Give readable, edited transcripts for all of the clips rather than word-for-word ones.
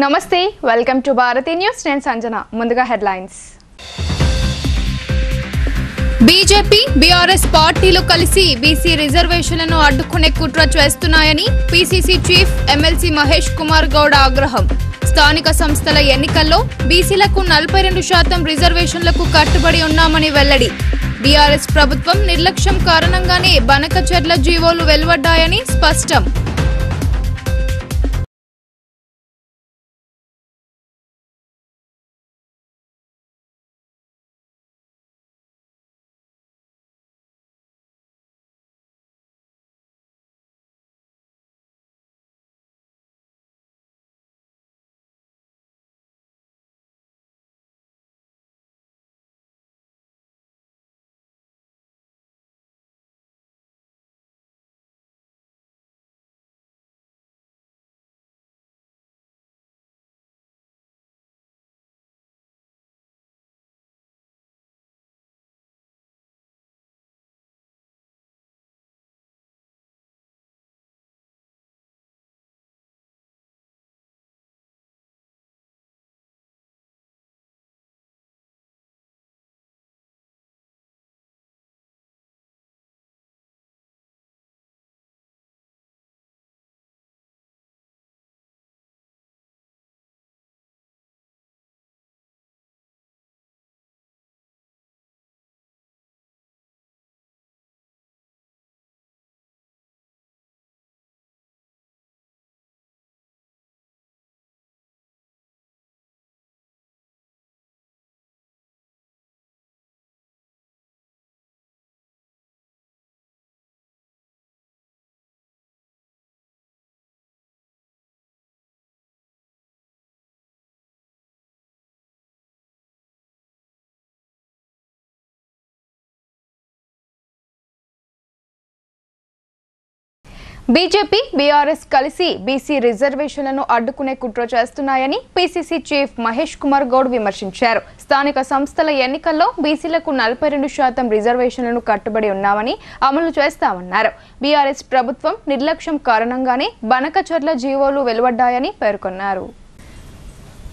నమస్తే welcome to Bharati news నేను సంజన ముందుగా హెడ్లైన్స్ బీజేపీ బీఆర్ఎస్ పార్టీలు కలిసి బీసీ రిజర్వేషన్లను అడ్డుకునే కుట్ర చేస్తున్నాయని PCC chief MLC Mahesh Kumar Goud ఆగ్రహం స్థానిక సంస్థల ఎన్నికల్లో బీసీలకు 42% రిజర్వేషన్లకు కట్టుబడి ఉన్నామని వెల్లడి బీఆర్ఎస్ ప్రభుత్వం నిర్లక్ష్యం కారణంగానే బనకచెర్ల జీవోలు వెలువడ్డాయని స్పష్టం బీజేపీ బీఆర్ఎస్ కలిసి బీసీ రిజర్వేషన్లను అడ్డుకునే కుట్ర చేస్తున్నాయని పీసీసీ చీఫ్ మహేష్ కుమార్ గౌడ్ విమర్శించారు స్థానిక సంస్థల ఎన్నికల్లో బీసీలకు 42% రిజర్వేషన్లను కట్టుబడి ఉన్నామని అమలు చేస్తామన్నారు బీఆర్ఎస్ ప్రభుత్వం నిర్లక్ష్యం కారణంగానే బనకచెర్ల జీవోలు వెలువడ్డాయని పేర్కొన్నారు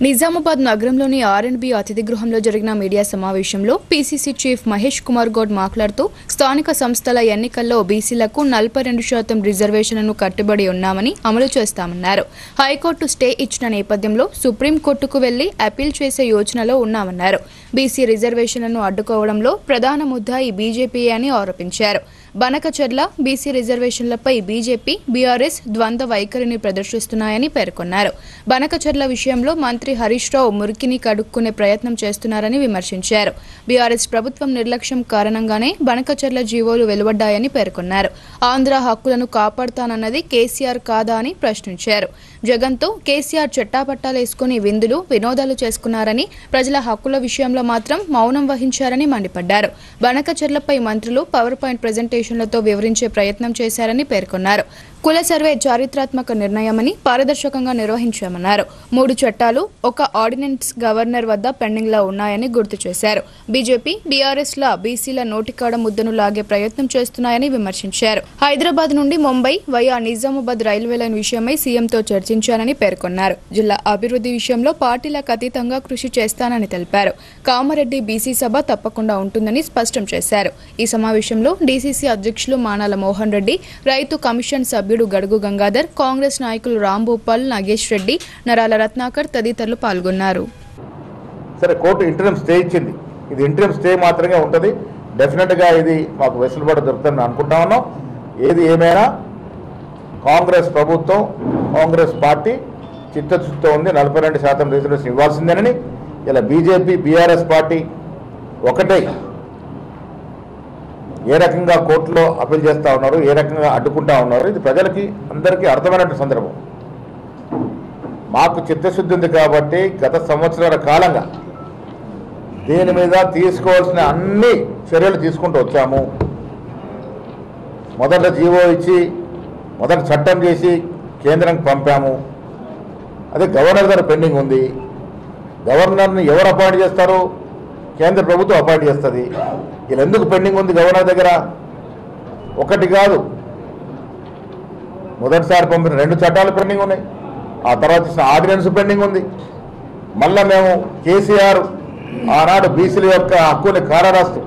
నిజామాబాద్ నగరంలోని ఆర్ఎండ్బీ అతిథి గృహంలో జరిగిన మీడియా సమావేశంలో పీసీసీ చీఫ్ మహేష్ కుమార్ గౌడ్ మాట్లాడుతూ స్థానిక సంస్థల ఎన్నికల్లో బీసీలకు 42% రిజర్వేషన్లను కట్టుబడి ఉన్నామని అమలు చేస్తామన్నారు హైకోర్టు స్టే ఇచ్చిన నేపథ్యంలో సుప్రీంకోర్టుకు వెళ్లి అప్పీల్ చేసే యోచనలో ఉన్నామన్నారు బీసీ రిజర్వేషన్లను అడ్డుకోవడంలో ప్రధాన ముద్దాయి బీజేపీ అని ఆరోపించారు బనకచెర్ల బీసీ రిజర్వేషన్లపై బీజేపీ బీఆర్ఎస్ ద్వంద్వ వైఖరిని ప్రదర్శిస్తున్నాయని పేర్కొన్నారు బనకచెర్ల విషయంలో మంత్రి హరీష్ రావు మురికిని కడుక్కునే ప్రయత్నం చేస్తున్నారని విమర్శించారు బీఆర్ఎస్ ప్రభుత్వం నిర్లక్ష్యం కారణంగానే బనకచెర్ల జీవోలు వెలువడ్డాయని పేర్కొన్నారు ఆంధ్ర హక్కులను కాపాడుతానన్నది కేసీఆర్ కాదా అని ప్రశ్నించారు జగన్తో కేసీఆర్ చెట్టాపట్టాలేసుకుని విందులు వినోదాలు చేసుకున్నారని ప్రజల హక్కుల విషయంలో మాత్రం మౌనం వహించారని మండిపడ్డారు బనకచెర్లపై మంత్రులు పవర్ పాయింట్ ప్రెజెంటేషన్లతో వివరించే ప్రయత్నం చేశారని పేర్కొన్నారు కుల సర్వే చారిత్రాత్మక నిర్ణయమని పారదర్శకంగా నిర్వహించామన్నారు 3 చట్టాలు ఒక ఆర్డినెన్స్ గవర్నర్ వద్ద పెండింగ్ లో ఉన్నాయని గుర్తు చేశారు బీజేపీ బీఆర్ఎస్ ల బీసీల నోటికాడ ముద్దను లాగే ప్రయత్నం చేస్తున్నాయని విమర్శించారు హైదరాబాద్ నుండి Mumbai via Nizamabad railway line విషయమై సీఎంతో చర్చించానని పేర్కొన్నారు జిల్లా అభివృద్ధి విషయంలో పార్టీలకు అతీతంగా కృషి చేస్తానని తెలిపారు కామారెడ్డి బీసీ సభ తప్పకుండా ఉంటుందని స్పష్టం చేశారు ఈ సమావేశంలో డీసీసీ అధ్యక్షులు మానాల మోహన్ రెడ్డి రైతు కమిషన్ సభ్యుడు గడుగు గంగాధర్ కాంగ్రెస్ నాయకులు రాంభూపాల్ నాగేష్ రెడ్డి నరాల రత్నాకర్ తదితరులు పాల్గొన్నారు సరే కోర్టు ఇంటరిమ్ స్టే ఇచ్చింది ఇది ఇంటరిమ్ స్టే మాత్రమే ఉంటుంది డెఫినెట్ గా ఇది మాకు వెసులుబాటు దొరుకుతుందని అనుకుంటా ఉన్నాం ఏది ఏమైనా కాంగ్రెస్ ప్రభుత్వం కాంగ్రెస్ పార్టీ చిత్తశుద్ధితో ఉంది 42% రిజర్వేషన్ ఇవ్వాల్సిందేనని ఇలా బీజేపీ బీఆర్ఎస్ పార్టీ ఒకటే ఏ రకంగా కోర్టులో అప్పీల్ చేస్తూ ఉన్నారు ఏ రకంగా అడ్డుకుంటా ఉన్నారు ఇది ప్రజలకి అందరికీ అర్థమైనటువంటి సందర్భం మాకు చిత్తశుద్ధి ఉంది కాబట్టి గత సంవత్సరాల కాలంగా దీని మీద తీసుకోవాల్సిన అన్ని చర్యలు తీసుకుంటూ వచ్చాము మొదట జీవో ఇచ్చి మొదట చట్టం చేసి కేంద్రానికి పంపాము అదే గవర్నర్ గారు పెండింగ్ ఉంది గవర్నర్ని ఎవరు అపాయింట్ చేస్తారు కేంద్ర ప్రభుత్వం అపాయింట్ చేస్తుంది ఇలా ఎందుకు పెండింగ్ ఉంది గవర్నర్ దగ్గర ఒకటి కాదు మొదటిసారి పంపిన 2 చట్టాలు పెండింగ్ ఉన్నాయి ఆ తర్వాత ఇచ్చిన ఆర్డినెన్స్ పెండింగ్ ఉంది. మళ్ళా మేము కేసీఆర్ ఆనాడు బీసీల యొక్క హక్కుని కారరాస్తూ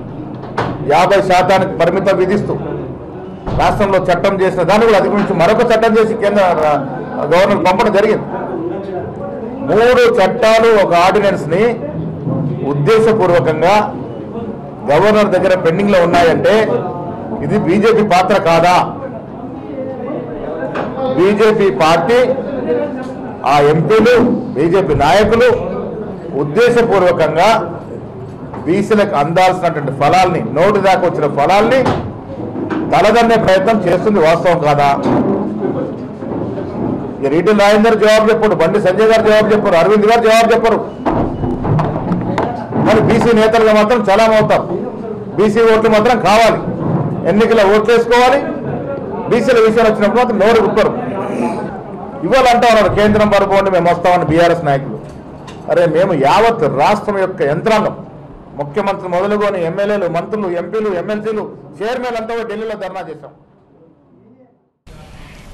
50% పరిమితం విధిస్తూ రాష్ట్రంలో చట్టం చేసిన దాన్ని కూడా అధిగమించి మరొక చట్టం చేసి కేంద్ర గవర్నర్ పంపడం జరిగింది. 3 చట్టాలు ఒక ఆర్డినెన్స్ని ఉద్దేశపూర్వకంగా గవర్నర్ దగ్గర పెండింగ్లో ఉన్నాయంటే ఇది బీజేపీ పాత్ర కాదా? బీజేపీ పార్టీ ఆ ఎంపీలు బీజేపీ నాయకులు ఉద్దేశపూర్వకంగా బీసీలకు అందాల్సినటువంటి ఫలాల్ని నోటి దాకా వచ్చిన ఫలాల్ని తలదన్నే ప్రయత్నం చేస్తుంది. వాస్తవం కాదా? ఈటెల రాజేందర్ జవాబు చెప్పారు, బండి సంజయ్ గారు జవాబు చెప్పారు, అరవింద్ గారు జవాబు చెప్పరు. మరి బీసీ నేతలుగా మాత్రం చలామవుతారు. బీసీ ఓట్లు మాత్రం కావాలి, ఎన్నికల ఓట్లు వేసుకోవాలి. బీసీల విషయాలు వచ్చినప్పుడు మాత్రం నోరు గుప్పరు. ఇవాళ అంటా ఉన్నారు కేంద్రం పరపోండి మేము వస్తామని బీఆర్ఎస్ నాయకులు. అరే మేము యావత్ రాష్ట్రం యొక్క యంత్రాంగం ముఖ్యమంత్రి మొదలుకొని ఎమ్మెల్యేలు, మంత్రులు, ఎంపీలు, ఎమ్మెల్సీలు, చైర్మన్లు అంతా ఢిల్లీలో ధర్నా చేశాం.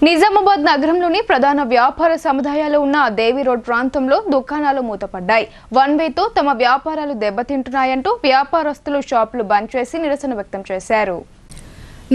నిజామాబాద్ నగరంలోని ప్రధాన వ్యాపార సముదాయాలు ఉన్న దేవి రోడ్ ప్రాంతంలో దుకాణాలు మూతపడ్డాయి. వన్ వేతో తమ వ్యాపారాలు దెబ్బతింటున్నాయంటూ వ్యాపారస్తులు షాపులు బంద్ చేసి నిరసన వ్యక్తం చేశారు.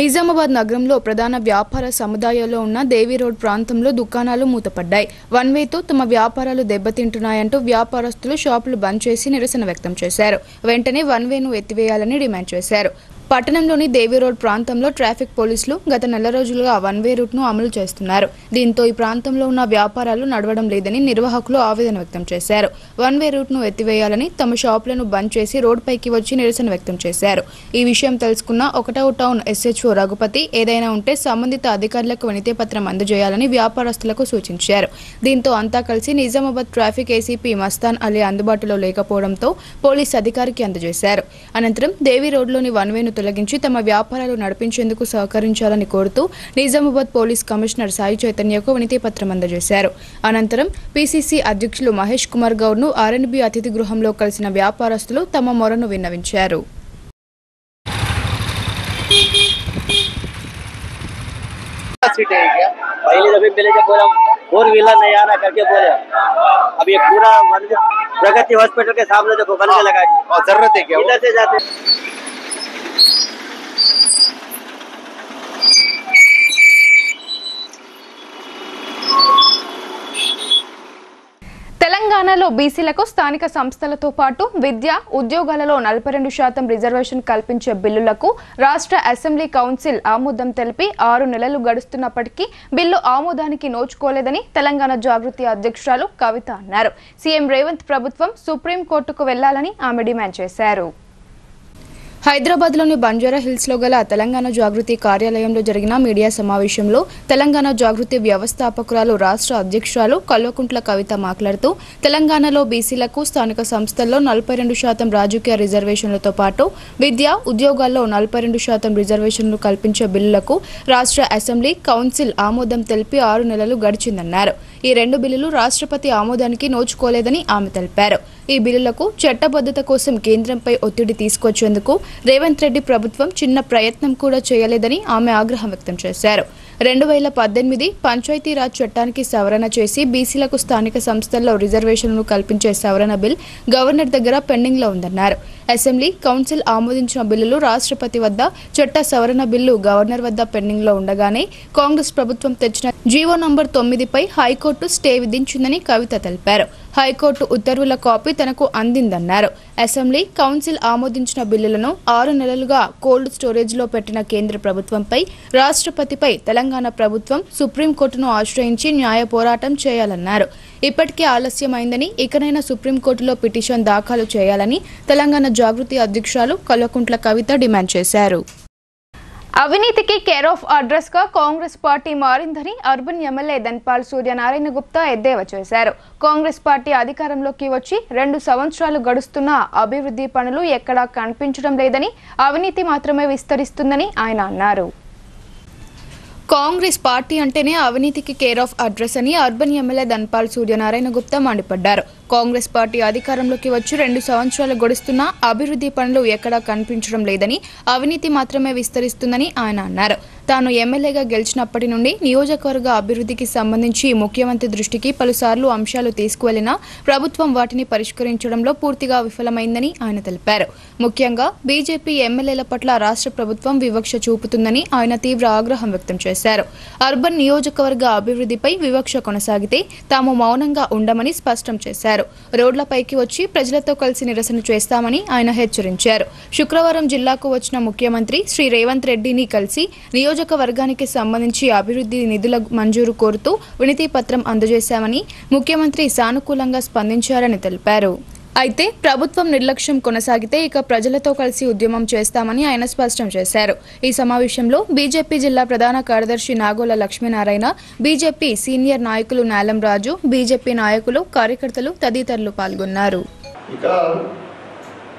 నిజామాబాద్ నగరంలో ప్రధాన వ్యాపార సముదాయాల్లో ఉన్న దేవి రోడ్ ప్రాంతంలో దుకాణాలు మూతపడ్డాయి. వన్ వేతో తమ వ్యాపారాలు దెబ్బతింటున్నాయంటూ వ్యాపారస్తులు షాపులు బంద్ చేసి నిరసన వ్యక్తం చేశారు. వెంటనే వన్ వేను ఎత్తివేయాలని డిమాండ్ చేశారు. పట్టణంలోని దేవి రోడ్ ప్రాంతంలో ట్రాఫిక్ పోలీసులు గత నెల రోజులుగా వన్ వే రూట్ ను అమలు చేస్తున్నారు. దీంతో ఈ ప్రాంతంలో ఉన్న వ్యాపారాలు నడవడం లేదని నిర్వాహకులు ఆవేదన వ్యక్తం చేశారు. వన్ వే రూట్ ను ఎత్తివేయాలని తమ షాపులను బంద్ చేసి రోడ్డుపైకి వచ్చి నిరసన వ్యక్తం చేశారు. ఈ విషయం తెలుసుకున్న 1వ టౌన్ SHO రఘుపతి ఏదైనా ఉంటే సంబంధిత అధికారులకు వినతి పత్రం అందజేయాలని వ్యాపారస్తులకు సూచించారు. దీంతో అంతా కలిసి నిజామాబాద్ ట్రాఫిక్ ACP మస్తాన్ అలీ అందుబాటులో లేకపోవడంతో పోలీస్ అధికారికి అందజేశారు. అనంతరం దేవి రోడ్లోని వన్ వేను తొలగించి తమ వ్యాపారాలు నడిపించేందుకు సహకరించాలని కోరుతూ నిజామాబాద్ పోలీస్ కమిషనర్ సాయి చైతన్యకు వినతి పత్రం అందజేశారు. అనంతరం PCC అధ్యక్షులు మహేష్ కుమార్ గౌడ్ను R&B అతిథి గృహంలో కలిసిన వ్యాపారస్తులు తమ మొరను విన్నవించారు. पहले जब पहले जब बोला 4 व्हीलर नहीं आना करके बोले, अब ये पूरा प्रगति हॉस्पिटल के सामने देखो बन के लगा दिया। और जरूरत है क्या इधर से जाते తెలంగాణలో బీసీలకు స్థానిక సంస్థలతో పాటు విద్య, ఉద్యోగాలలో 42% రిజర్వేషన్ కల్పించే బిల్లులకు రాష్ట్ర అసెంబ్లీ కౌన్సిల్ ఆమోదం తెలిపి 6 నెలలు గడుస్తున్నప్పటికీ బిల్లు ఆమోదానికి నోచుకోలేదని తెలంగాణ జాగృతి అధ్యక్షురాలు కవిత అన్నారు. సీఎం రేవంత్ ప్రభుత్వం సుప్రీంకోర్టుకు వెళ్లాలని ఆమె డిమాండ్ చేశారు. హైదరాబాద్లోని బంజారా హిల్స్లో గల తెలంగాణ జాగృతి కార్యాలయంలో జరిగిన మీడియా సమావేశంలో తెలంగాణ జాగృతి వ్యవస్థాపకురాలు రాష్ట్ర అధ్యక్షురాలు కల్వకుంట్ల కవిత మాట్లాడుతూ తెలంగాణలో బీసీలకు స్థానిక సంస్థల్లో 42% రాజకీయ రిజర్వేషన్లతో పాటు విద్య, ఉద్యోగాల్లో 42% రిజర్వేషన్లు కల్పించే బిల్లులకు రాష్ట్ర అసెంబ్లీ కౌన్సిల్ ఆమోదం తెలిపి 6 నెలలు గడిచిందన్నారు. ఈ 2 బిల్లులు రాష్ట్రపతి ఆమోదానికి నోచుకోలేదని ఆమె తెలిపారు. ఈ బిల్లులకు చట్టబద్ధత కోసం కేంద్రంపై ఒత్తిడి తీసుకొచ్చేందుకు రేవంత్ రెడ్డి ప్రభుత్వం చిన్న ప్రయత్నం కూడా చేయలేదని ఆమె ఆగ్రహం వ్యక్తం చేశారు. 2018 పంచాయతీరాజ్ చట్టానికి సవరణ చేసి బీసీలకు స్థానిక సంస్థల్లో రిజర్వేషన్లను కల్పించే సవరణ బిల్ గవర్నర్ దగ్గర పెండింగ్లో ఉందన్నారు. అసెంబ్లీ కౌన్సిల్ ఆమోదించిన బిల్లులు రాష్ట్రపతి వద్ద, చట్ట సవరణ బిల్లు గవర్నర్ వద్ద పెండింగ్లో ఉండగానే కాంగ్రెస్ ప్రభుత్వం తెచ్చిన జీవో నంబర్ 9పై హైకోర్టు స్టే విధించిందని కవిత తెలిపారు. హైకోర్టు ఉత్తర్వుల కాపీ తనకు అందిందన్నారు. అసెంబ్లీ కౌన్సిల్ ఆమోదించిన బిల్లులను 6 నెలలుగా కోల్డ్ స్టోరేజ్లో పెట్టిన కేంద్ర ప్రభుత్వంపై, రాష్ట్రపతిపై తెలంగాణ ప్రభుత్వం సుప్రీంకోర్టును ఆశ్రయించి న్యాయ పోరాటం చేయాలన్నారు. ఇప్పటికే ఆలస్యమైందని, ఇకనైనా సుప్రీంకోర్టులో పిటిషన్ దాఖలు చేయాలని తెలంగాణ జాగృతి అధ్యక్షురాలు కల్వకుంట్ల కవిత డిమాండ్ చేశారు. అవినీతికి కేర్ ఆఫ్ అడ్రస్ గా కాంగ్రెస్ పార్టీ మారిందని అర్బన్ ఎమ్మెల్యే ధన్పాల్ సూర్యనారాయణ గుప్తా ఎద్దేవా చేశారు. కాంగ్రెస్ పార్టీ అధికారంలోకి వచ్చి 2 సంవత్సరాలు గడుస్తున్నా అభివృద్ధి పనులు ఎక్కడా కనిపించడం లేదని, అవినీతి మాత్రమే విస్తరిస్తుందని ఆయన అన్నారు. కాంగ్రెస్ పార్టీ అంటేనే అవినీతికి కేర్ ఆఫ్ అడ్రస్ అని అర్బన్ ఎమ్మెల్యే ధన్పాల్ సూర్యనారాయణ గుప్తా మండిపడ్డారు. కాంగ్రెస్ పార్టీ అధికారంలోకి వచ్చి 2 సంవత్సరాలు గడుస్తున్నా అభివృద్ధి పనులు ఎక్కడా కనిపించడం లేదని, అవినీతి మాత్రమే విస్తరిస్తుందని ఆయన అన్నారు. తాను ఎమ్మెల్యేగా గెలిచినప్పటి నుండి నియోజకవర్గ అభివృద్ధికి సంబంధించి ముఖ్యమంత్రి దృష్టికి పలుసార్లు అంశాలు తీసుకువెళ్లినా ప్రభుత్వం వాటిని పరిష్కరించడంలో పూర్తిగా విఫలమైందని ఆయన తెలిపారు. ముఖ్యంగా బీజేపీ ఎమ్మెల్యేల పట్ల రాష్ట్ర ప్రభుత్వం వివక్ష చూపుతుందని ఆయన తీవ్ర ఆగ్రహం వ్యక్తం చేశారు. అర్బన్ నియోజకవర్గ అభివృద్ధిపై వివక్ష కొనసాగితే తాము మౌనంగా ఉండమని స్పష్టం చేశారు. రోడ్లపైకి వచ్చి ప్రజలతో కలిసి నిరసన చేస్తామని ఆయన హెచ్చరించారు. శుక్రవారం జిల్లాకు వచ్చిన ముఖ్యమంత్రి శ్రీ రేవంత్ రెడ్డిని కలిసి నియోజకవర్గానికి సంబంధించి అభివృద్ధి నిధుల మంజూరు కోరుతూ వినతి పత్రం అందజేశామని ముఖ్యమంత్రి సానుకూలంగా స్పందించారని తెలిపారు. అయితే ప్రభుత్వం నిర్లక్ష్యం కొనసాగితే ఇక ప్రజలతో కలిసి ఉద్యమం చేస్తామని ఆయన స్పష్టం చేశారు. ఈ సమావేశంలో బీజేపీ జిల్లా ప్రధాన కార్యదర్శి నాగోల లక్ష్మీనారాయణ, బీజేపీ సీనియర్ నాయకులు నాలం రాజు, బీజేపీ నాయకులు, కార్యకర్తలు తదితరులు పాల్గొన్నారు.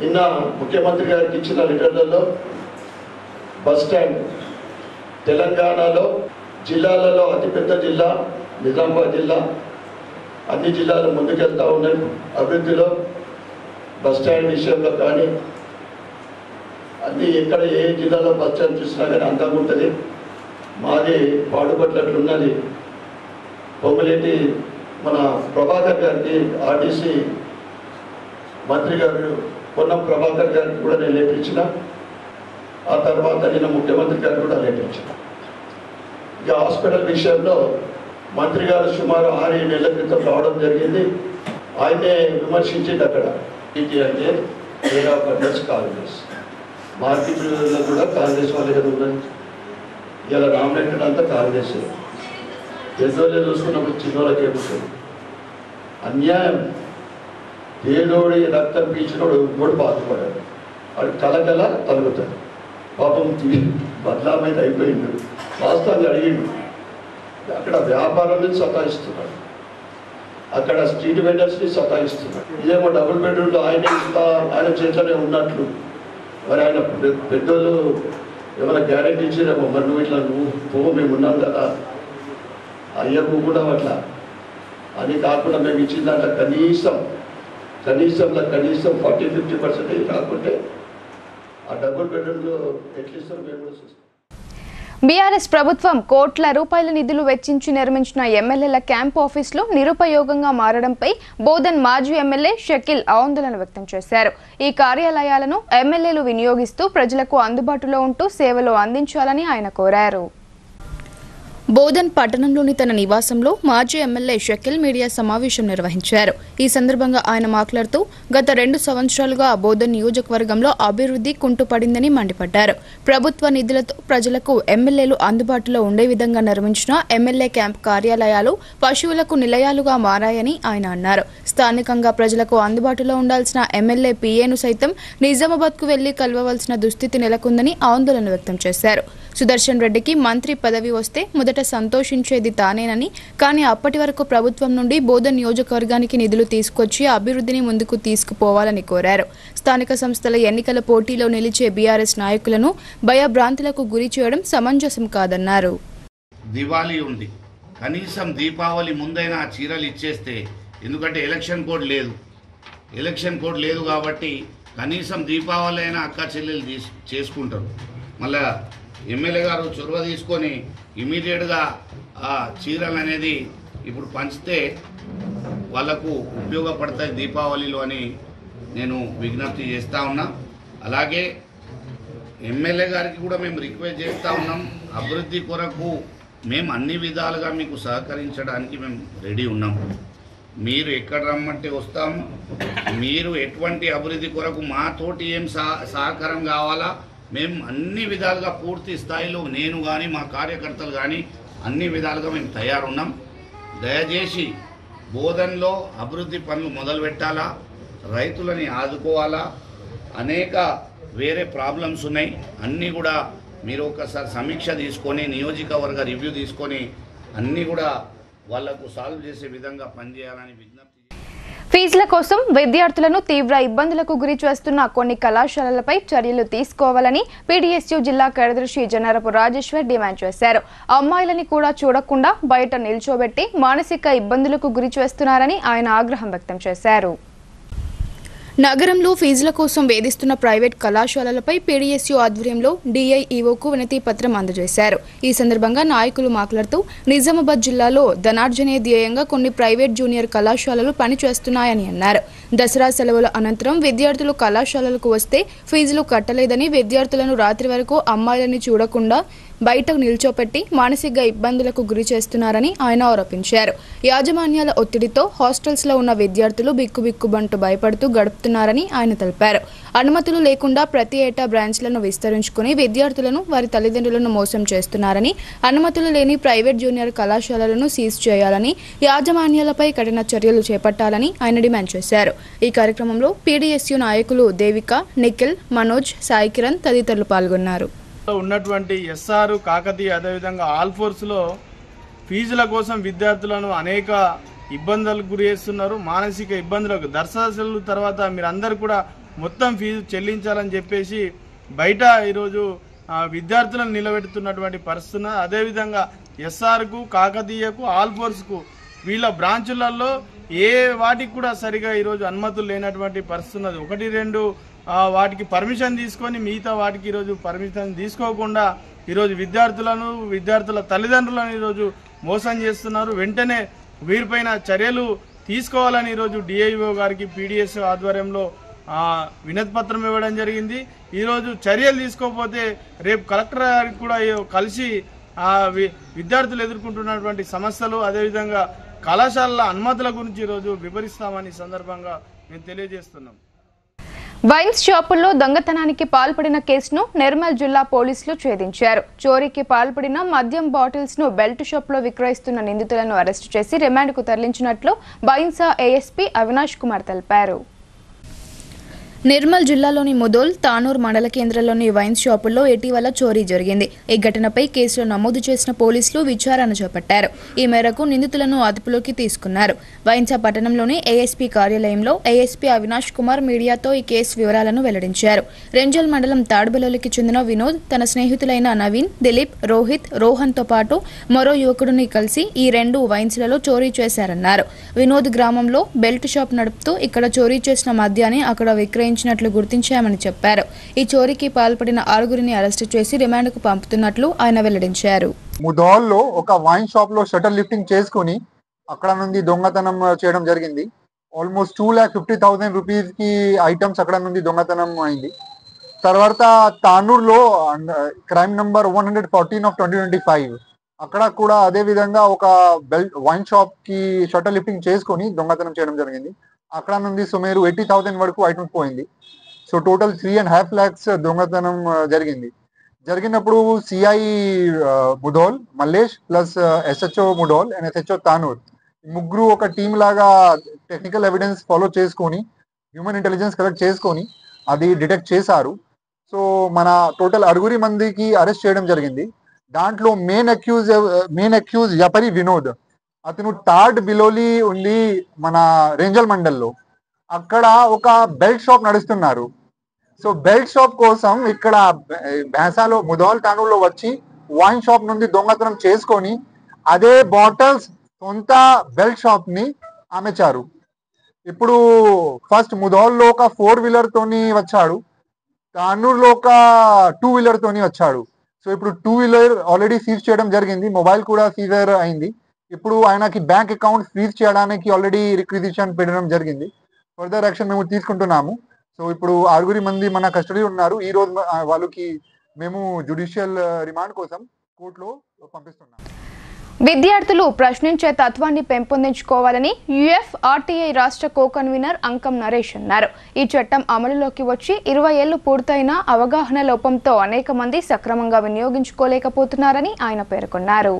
నిన్న ముఖ్యమంత్రి గారికి ఇచ్చిన లెటర్లలో బస్ స్టాండ్ తెలంగాణలో జిల్లాలలో అతిపెద్ద జిల్లా నిజామాబాద్ జిల్లా, అన్ని జిల్లాలు ముందుకెళ్తూ ఉన్నాయి అభివృద్ధిలో. బస్ స్టాండ్ విషయంలో కానీ అన్ని ఎక్కడ ఏ జిల్లాలో బస్ స్టాండ్ చూసినా కానీ అందంగా ఉంటుంది. మాది పాడుపట్లట్లున్నది. పొంగులేటి మన ప్రభాకర్ గారికి ఆర్టీసీ మంత్రి గారు పొన్నం ప్రభాకర్ గారికి కూడా నేను లేపించిన. ఆ తర్వాత నిన్న ముఖ్యమంత్రి గారు కూడా లేపించిన. ఇక హాస్పిటల్ విషయంలో మంత్రి గారు సుమారు 6-7 నెలల క్రితం రావడం జరిగింది. ఆయనే విమర్శించింది అక్కడ. ఇది అంటే వేరే అడ్రస్ కాంగ్రెస్ మార్కెట్లో కూడా కాంగ్రెస్ వాళ్ళే కదా ఉన్నది. ఇలా నామినేటెడ్ అంతా కాంగ్రెస్. పెద్దోళ్ళే చూసుకున్నప్పుడు చిన్నోళ్ళకి ఏముంటుంది అన్యాయం. పేదోడి రక్తం పీచినోడు కూడా బాధపడాడు. అది కలకల తలుగుతాడు. పాపం బదలామైతే అయిపోయింది. వాస్తవాన్ని అడిగిండు. అక్కడ వ్యాపారాన్ని సతాయిస్తున్నాడు, అక్కడ స్ట్రీట్ వెండర్స్ని సతాయిస్తున్నాడు. ఇదేమో డబుల్ బెడ్రూమ్లో ఆయన చేతిలోనే ఉన్నట్లు. మరి ఆయన పెద్దోళ్ళు ఏమైనా గ్యారెంటీ ఇచ్చారేమో, మరి నువ్వు ఇట్లా నువ్వు మేము ఉన్నాం కదా అయ్యకు కూడా అట్లా అని కాకుండా మేము ఇచ్చిన దాంట్లో కనీసంలో కనీసం 40-50% కాకుంటే ఆ డబుల్ బెడ్రూమ్లో ఎట్లిస్తారో మేము కూడా చూస్తాం. బీఆర్ఎస్ ప్రభుత్వం కోట్ల రూపాయల నిధులు వెచ్చించి నిర్మించిన ఎమ్మెల్యేల క్యాంప్ ఆఫీసులు నిరుపయోగంగా మారడంపై బోధన్ మాజీ ఎమ్మెల్యే షకీల్ ఆందోళన వ్యక్తం చేశారు. ఈ కార్యాలయాలను ఎమ్మెల్యేలు వినియోగిస్తూ ప్రజలకు అందుబాటులో ఉంటూ సేవలు అందించాలని ఆయన కోరారు. బోధన్ పట్టణంలోని తన నివాసంలో మాజీ ఎమ్మెల్యే షకీల్ మీడియా సమావేశం నిర్వహించారు. ఈ సందర్భంగా ఆయన మాట్లాడుతూ గత 2 సంవత్సరాలుగా బోధన్ నియోజకవర్గంలో అభివృద్ధి కుంటుపడిందని మండిపడ్డారు. ప్రభుత్వ నిధులతో ప్రజలకు ఎమ్మెల్యేలు అందుబాటులో ఉండే విధంగా నిర్మించిన ఎమ్మెల్యే క్యాంప్ కార్యాలయాలు పశువులకు నిలయాలుగా మారాయని ఆయన అన్నారు. స్థానికంగా ప్రజలకు అందుబాటులో ఉండాల్సిన ఎమ్మెల్యే పీఏను సైతం నిజామాబాద్కు వెళ్లి కలవవలసిన దుస్థితి నెలకొందని ఆందోళన వ్యక్తం చేశారు. సుదర్శన్ రెడ్డికి మంత్రి పదవి వస్తే మొదట సంతోషించేది తానేనని, కానీ అప్పటి వరకు ప్రభుత్వం నుండి బోధన్ నియోజకవర్గానికి నిధులు తీసుకొచ్చి అభివృద్ధిని ముందుకు తీసుకుపోవాలని కోరారు. స్థానిక సంస్థల ఎన్నికల పోటీలో నిలిచే బీఆర్ఎస్ నాయకులను భయభ్రాంతులకు గురి చేయడం సమంజసం కాదన్నారు. దివాళీ ఉంది, కనీసం దీపావళి ముందైనా చీరలు ఇచ్చేస్తే, ఎందుకంటే ఎలక్షన్ కోడ్ లేదు కాబట్టి కనీసం దీపావళి అయినా అక్క చెల్లెలు చేసుకుంటారు. మళ్ళా ఎమ్మెల్యే గారు చొరవ తీసుకొని ఇమీడియట్గా ఆ చీరలు అనేది ఇప్పుడు పంచితే వాళ్లకు ఉపయోగపడతాయి దీపావళిలో అని నేను విజ్ఞప్తి చేస్తూ ఉన్నా. అలాగే ఎమ్మెల్యే గారికి కూడా మేము రిక్వెస్ట్ చేస్తూ ఉన్నాం, అభివృద్ధి కొరకు మేము అన్ని విధాలుగా మీకు సహకరించడానికి మేము రెడీ ఉన్నాం. మీరు ఎక్కడ రమ్మంటే వస్తాము. మీరు ఎటువంటి అభివృద్ధి కొరకు మాతోటి ఏం సహకారం కావాలా మేము అన్ని విధాలుగా పూర్తి స్థాయిలో నేను కానీ మా కార్యకర్తలు కానీ అన్ని విధాలుగా మేము తయారున్నాం. దయచేసి బోధన్లో అభివృద్ధి పనులు మొదలు పెట్టాలా, రైతులని ఆదుకోవాలా, అనేక వేరే ప్రాబ్లమ్స్ ఉన్నాయి. అన్నీ కూడా మీరు ఒకసారి సమీక్ష తీసుకొని నియోజకవర్గ రివ్యూ తీసుకొని అన్నీ కూడా వాళ్లకు సాల్వ్ చేసే విధంగా పనిచేయాలని విజ్ఞప్తి. ఫీజుల కోసం విద్యార్థులను తీవ్ర ఇబ్బందులకు గురి చేస్తున్న కొన్ని కళాశాలలపై చర్యలు తీసుకోవాలని పీడీఎస్యూ జిల్లా కార్యదర్శి జనరపు రాజేశ్వర్ డిమాండ్ చేశారు. అమ్మాయిలని కూడా చూడకుండా బయట నిల్చోబెట్టి మానసిక ఇబ్బందులకు గురి చేస్తున్నారని ఆయన ఆగ్రహం వ్యక్తం చేశారు. నగరంలో ఫీజుల కోసం వేధిస్తున్న ప్రైవేట్ కళాశాలలపై పీడీఎస్యూ ఆధ్వర్యంలో డీఐఈఓకు వినతి పత్రం అందజేశారు. ఈ సందర్భంగా నాయకులు మాట్లాడుతూ నిజామాబాద్ జిల్లాలో ధనార్జనే ధ్యేయంగా కొన్ని ప్రైవేట్ జూనియర్ కళాశాలలు పనిచేస్తున్నాయని అన్నారు. దసరా సెలవుల అనంతరం విద్యార్థులు కళాశాలలకు వస్తే ఫీజులు కట్టలేదని విద్యార్థులను రాత్రి వరకు అమ్మాయిలని చూడకుండా బయటకు నిల్చోపెట్టి మానసిక ఇబ్బందులకు గురి చేస్తున్నారని ఆయన ఆరోపించారు. యాజమాన్యాల ఒత్తిడితో హాస్టల్స్లో ఉన్న విద్యార్థులు బిక్కుబిక్కుబంటూ భయపడుతూ గడుపుతున్నారని ఆయన తెలిపారు. అనుమతులు లేకుండా ప్రతి ఏటా బ్రాంచ్లను విస్తరించుకుని విద్యార్థులను వారి తల్లిదండ్రులను మోసం చేస్తున్నారని, అనుమతులు లేని ప్రైవేట్ జూనియర్ కళాశాలలను సీజ్ చేయాలని, యాజమాన్యాలపై కఠిన చర్యలు చేపట్టాలని ఆయన డిమాండ్ చేశారు. ఈ కార్యక్రమంలో పీడీఎస్యూ నాయకులు దేవిక, నిఖిల్, మనోజ్, సాయి కిరణ్ తదితరులు పాల్గొన్నారు. ఉన్నటువంటి ఎస్ఆర్, కాకతీయ, అదేవిధంగా ఆల్ ఫోర్స్లో ఫీజుల కోసం విద్యార్థులను అనేక ఇబ్బందులకు గురి చేస్తున్నారు. మానసిక ఇబ్బందులకు దర్శనలు తర్వాత మీరందరూ కూడా మొత్తం ఫీజు చెల్లించాలని చెప్పేసి బయట ఈరోజు విద్యార్థులను నిలబెడుతున్నటువంటి పరిస్థితి. అదేవిధంగా ఎస్ఆర్కు, కాకతీయకు, ఆల్ ఫోర్స్కు వీళ్ళ బ్రాంచులలో ఏ వాటికి కూడా సరిగా ఈరోజు అనుమతులు లేనటువంటి పరిస్థితి ఉన్నది. 1-2 వాటికి పర్మిషన్ తీసుకొని మిగతా వాటికి ఈరోజు పర్మిషన్ తీసుకోకుండా ఈరోజు విద్యార్థుల తల్లిదండ్రులను ఈరోజు మోసం చేస్తున్నారు. వెంటనే వీరిపైన చర్యలు తీసుకోవాలని ఈరోజు డిఐఓ గారికి పీడీఎస్ ఆధ్వర్యంలో వినతి పత్రం ఇవ్వడం జరిగింది. ఈరోజు చర్యలు తీసుకోకపోతే రేపు కలెక్టర్ గారికి కూడా కలిసి విద్యార్థులు ఎదుర్కొంటున్నటువంటి సమస్యలు, అదేవిధంగా కళాశాలల అనుమతుల గురించి ఈరోజు వివరిస్తామని సందర్భంగా మేము తెలియజేస్తున్నాం. వైన్స్ షాపుల్లో దొంగతనానికి పాల్పడిన కేసును నిర్మల్ జిల్లా పోలీసులు ఛేదించారు. చోరీకి పాల్పడిన మద్యం బాటిల్స్ ను బెల్ట్ షాప్ లో విక్రయిస్తున్న నిందితులను అరెస్టు చేసి రిమాండ్కు తరలించినట్లు బైన్సా ఏఎస్పీ అవినాష్ కుమార్ తెలిపారు. నిర్మల్ జిల్లాలోని ముదోల్, తానూర్ మండల కేంద్రంలోని వైన్స్ షాపుల్లో ఇటీవల చోరీ జరిగింది. ఈ ఘటనపై కేసులు నమోదు చేసిన పోలీసులు విచారణ చేపట్టారు. ఈ మేరకు నిందితులను అదుపులోకి తీసుకున్నారు. వైన్సా పట్టణంలోని ఏఎస్పీ కార్యాలయంలో ఏఎస్పీ అవినాష్ కుమార్ మీడియాతో ఈ కేసు వివరాలను వెల్లడించారు. రెంజల్ మండలం తాడ్బెలోలికి చెందిన వినోద్ తన స్నేహితులైన నవీన్, దిలీప్, రోహిత్, రోహన్తో పాటు మరో యువకుడిని కలిసి ఈ 2 వైన్స్లలో చోరీ చేశారన్నారు. వినోద్ గ్రామంలో బెల్ట్ షాప్ నడుపుతూ ఇక్కడ చోరీ చేసిన మద్యాన్ని అక్కడ విక్రయించినట్లు గుర్తించామని చెప్పారు. ఈ చోరీకి పాల్పడిన 6గురిని అరెస్టు చేసి రిమాండ్కు పంపుతున్నట్లు ఆయన వెల్లడించారు. ముదోల్లో ఒక వైన్ షాప్ లో షటర్ లిఫ్టింగ్ చేసుకుని అక్కడ నుండి దొంగతనం చేయడం జరిగింది. ఆల్మోస్ట్ 2,50,000 రూపీస్ కి ఐటమ్స్ అక్కడ నుండి దొంగతనం అయింది. తర్వాత తానూర్లో క్రైమ్ నంబర్ 114 ఆఫ్ 2025 అక్కడ కూడా అదే విధంగా ఒక వైన్ షాప్ కి షటర్ లిఫ్టింగ్ చేసుకుని దొంగతనం చేయడం జరిగింది. అక్కడ నుండి సుమారు 80,000 వరకు ఐటమ్స్ పోయింది. సో టోటల్ 3.5 lakhs దొంగతనం జరిగినప్పుడు CI Mudhol Mallesh plus SHO Mudhol and SHO Tanur ముగ్గురు ఒక టీమ్ లాగా టెక్నికల్ ఎవిడెన్స్ ఫాలో చేసుకొని హ్యూమన్ ఇంటెలిజెన్స్ కలెక్ట్ చేసుకొని అది డిటెక్ట్ చేశారు. సో మన టోటల్ 6 మందికి అరెస్ట్ చేయడం జరిగింది. దాంట్లో మెయిన్ అక్యూజ్ యపరి వినోద్, అతను తాడ్ బిలోలి ఉంది మన రేంజల్ మండల్లో. అక్కడ ఒక బెల్ట్ షాప్ నడుస్తున్నారు. సో బెల్ట్ షాప్ కోసం ఇక్కడ భేసాలో ముదోల్ తానూర్లో వచ్చి వైన్ షాప్ నుండి దొంగతనం చేసుకొని అదే బాటిల్స్ సొంత బెల్ట్ షాప్ ని అమ్మేచారు. ఇప్పుడు ఫస్ట్ ముదోల్లో ఒక 4-wheeler తోని వచ్చాడు, తానూర్లో ఒక 2-wheeler తోని వచ్చాడు. సో ఇప్పుడు 2-wheeler ఆల్రెడీ సీజ్ చేయడం జరిగింది, మొబైల్ కూడా సీజర్ అయింది. ఇప్పుడు ఆయనకి బ్యాంక్ అకౌంట్ ఫ్రీజ్ చేయడానికి ఆల్రెడీ రిక్విజిషన్ పెట్టడం జరిగింది. ఫర్దర్ యాక్షన్ మేము తీసుకుంటున్నాము. సో ఇప్పుడు 6 మంది మన కస్టడీ ఉన్నారు. ఈ రోజు వాళ్ళకి మేము జ్యుడిషియల్ రిమాండ్ కోసం కోర్టులో పంపిస్తున్నాము. విద్యార్థులు ప్రశ్నించే తత్వాన్ని పెంపొందించుకోవాలని యుఎఫ్ఆర్టీఐ రాష్ట్ర కో-కన్వీనర్ అంకం నరేష్ అన్నారు. ఈ చట్టం అమలులోకి వచ్చి 20 ఏళ్లు పూర్తయినా అవగాహన లోపంతో అనేక మంది సక్రమంగా వినియోగించుకోలేకపోతున్నారని ఆయన పేర్కొన్నారు.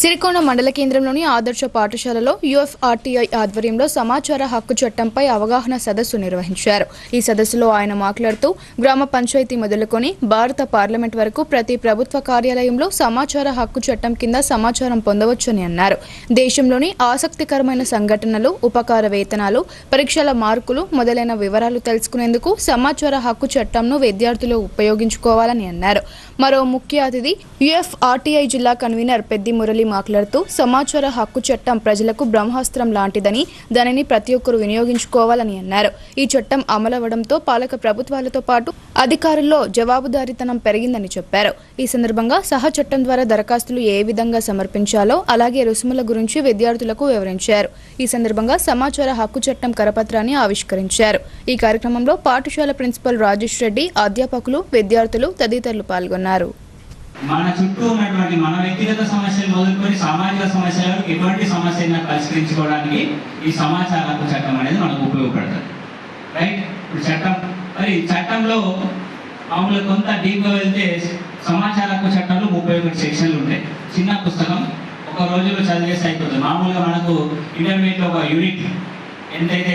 సిరికొండ మండల కేంద్రంలోని ఆదర్శ పాఠశాలలో యుఎఫ్ఆర్టీఐ ఆధ్వర్యంలో సమాచార హక్కు చట్టంపై అవగాహన సదస్సు నిర్వహించారు. ఈ సదస్సులో ఆయన మాట్లాడుతూ గ్రామ పంచాయతీ మొదలుకొని భారత పార్లమెంట్ వరకు ప్రతి ప్రభుత్వ కార్యాలయంలో సమాచార హక్కు చట్టం కింద సమాచారం పొందవచ్చని అన్నారు. దేశంలోని ఆసక్తికరమైన సంఘటనలు, ఉపకార వేతనాలు, పరీక్షల మార్కులు మొదలైన వివరాలు తెలుసుకునేందుకు సమాచార హక్కు చట్టంను విద్యార్థులు ఉపయోగించుకోవాలని అన్నారు. మరో ముఖ్య అతిథి యుఎఫ్ఆర్టీఐ జిల్లా కన్వీనర్ పెద్ది మురళి మాట్లాడుతూ సమాచార హక్కు చట్టం ప్రజలకు బ్రహ్మాస్త్రం లాంటిదని దానిని ప్రతి ఒక్కరూ వినియోగించుకోవాలని అన్నారు. ఈ చట్టం అమలవడంతో పాలక ప్రభుత్వాలతో పాటు అధికారుల్లో జవాబుదారీతనం పెరిగిందని చెప్పారు. ఈ సందర్భంగా సహా చట్టం ద్వారా దరఖాస్తులు ఏ విధంగా సమర్పించాలో అలాగే రుసుముల గురించి విద్యార్థులకు వివరించారు. ఈ సందర్భంగా సమాచార హక్కు చట్టం కరపత్రాన్ని ఆవిష్కరించారు. ఈ కార్యక్రమంలో పాఠశాల ప్రిన్సిపల్ రాజేష్ రెడ్డి, అధ్యాపకులు, విద్యార్థులు తదితరులు పాల్గొన్నారు. మన చుట్టూ ఉన్నటువంటి మన వ్యక్తిగత సమస్యలు మొదలుకొని సామాజిక సమస్యలను ఎటువంటి సమస్యలను పరిష్కరించుకోవడానికి ఈ సమాచార హక్కు చట్టం అనేది మనకు ఉపయోగపడుతుంది. రైట్. ఇప్పుడు చట్టంలో మామూలుగా కొంత డీప్గా వెళ్తే సమాచార హక్కు చట్టంలో 31 సెక్షన్లు ఉంటాయి. చిన్న పుస్తకం, ఒక రోజులో చదివేసి అయిపోతుంది. మామూలుగా మనకు ఇంటర్మీడియట్లో ఒక యూనిట్ ఎంతైతే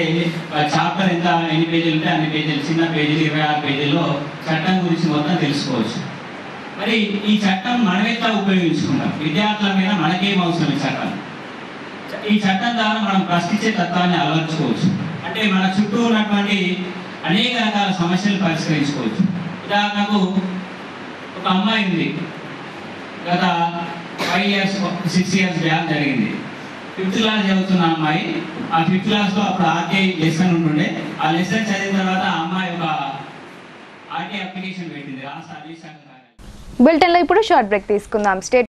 చాప్టర్ ఎన్ని పేజీలు ఉంటే అన్ని పేజీలు, చిన్న పేజీలు 26 పేజీల్లో చట్టం గురించి మొత్తం తెలుసుకోవచ్చు. మరి ఈ చట్టం మనం ఎట్లా ఉపయోగించుకుంటాం? విద్యార్థుల మీద మనకేం అవసరం? ఈ చట్టం ద్వారా మనం ప్రశ్నించే తత్వాన్ని అలవర్చుకోవచ్చు. అంటే మన చుట్టూ ఉన్నటువంటి అనేక రకాల సమస్యలు పరిష్కరించుకోవచ్చు. ఉదాహరణకు ఒక అమ్మాయి ఉంది, గత 5 years 6 years బ్యాక్ జరిగింది. 5th క్లాస్ చదువుతున్న అమ్మాయి, ఆ 5th క్లాస్లో అప్పుడు ఆర్టీఐ లెసన్ ఉంటుండే. ఆ లెసన్ చదివిన తర్వాత ఆ అమ్మాయి ఒక ఆర్టీఐ అప్లికేషన్ పెట్టింది రాష్ట్ర అటవీ శాఖ. బులెటిన్లో ఇప్పుడు షార్ట్ బ్రేక్ తీసుకుందాం. స్టేట్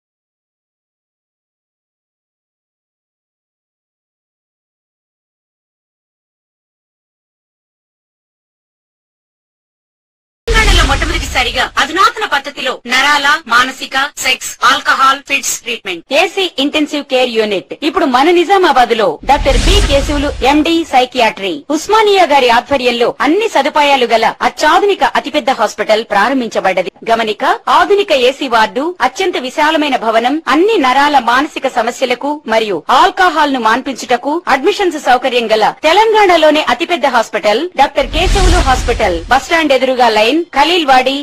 మొట్టమొదటిసారిగా అధునాతన పద్ధతిలో నరాల, మానసిక, sex, alcohol, fits treatment, AC intensive care unit ఇప్పుడు మన నిజామాబాద్ లో doctor B Keshavulu MD psychiatry, Osmania గారి ఆధ్వర్యంలో అన్ని సదుపాయాలు గల అత్యాధునిక అతిపెద్ద హాస్పిటల్ ప్రారంభించబడ్డది. గమనిక, ఆధునిక ఏసీ వార్డు, అత్యంత విశాలమైన భవనం, అన్ని నరాల మానసిక సమస్యలకు మరియు ఆల్కహాల్ ను మాన్పించుటకు అడ్మిషన్స్ సౌకర్యం గల తెలంగాణలోనే అతిపెద్ద hospital doctor Keshavulu hospital, bus stand ఎదురుగా లైన్, ఖలీల్వాడి.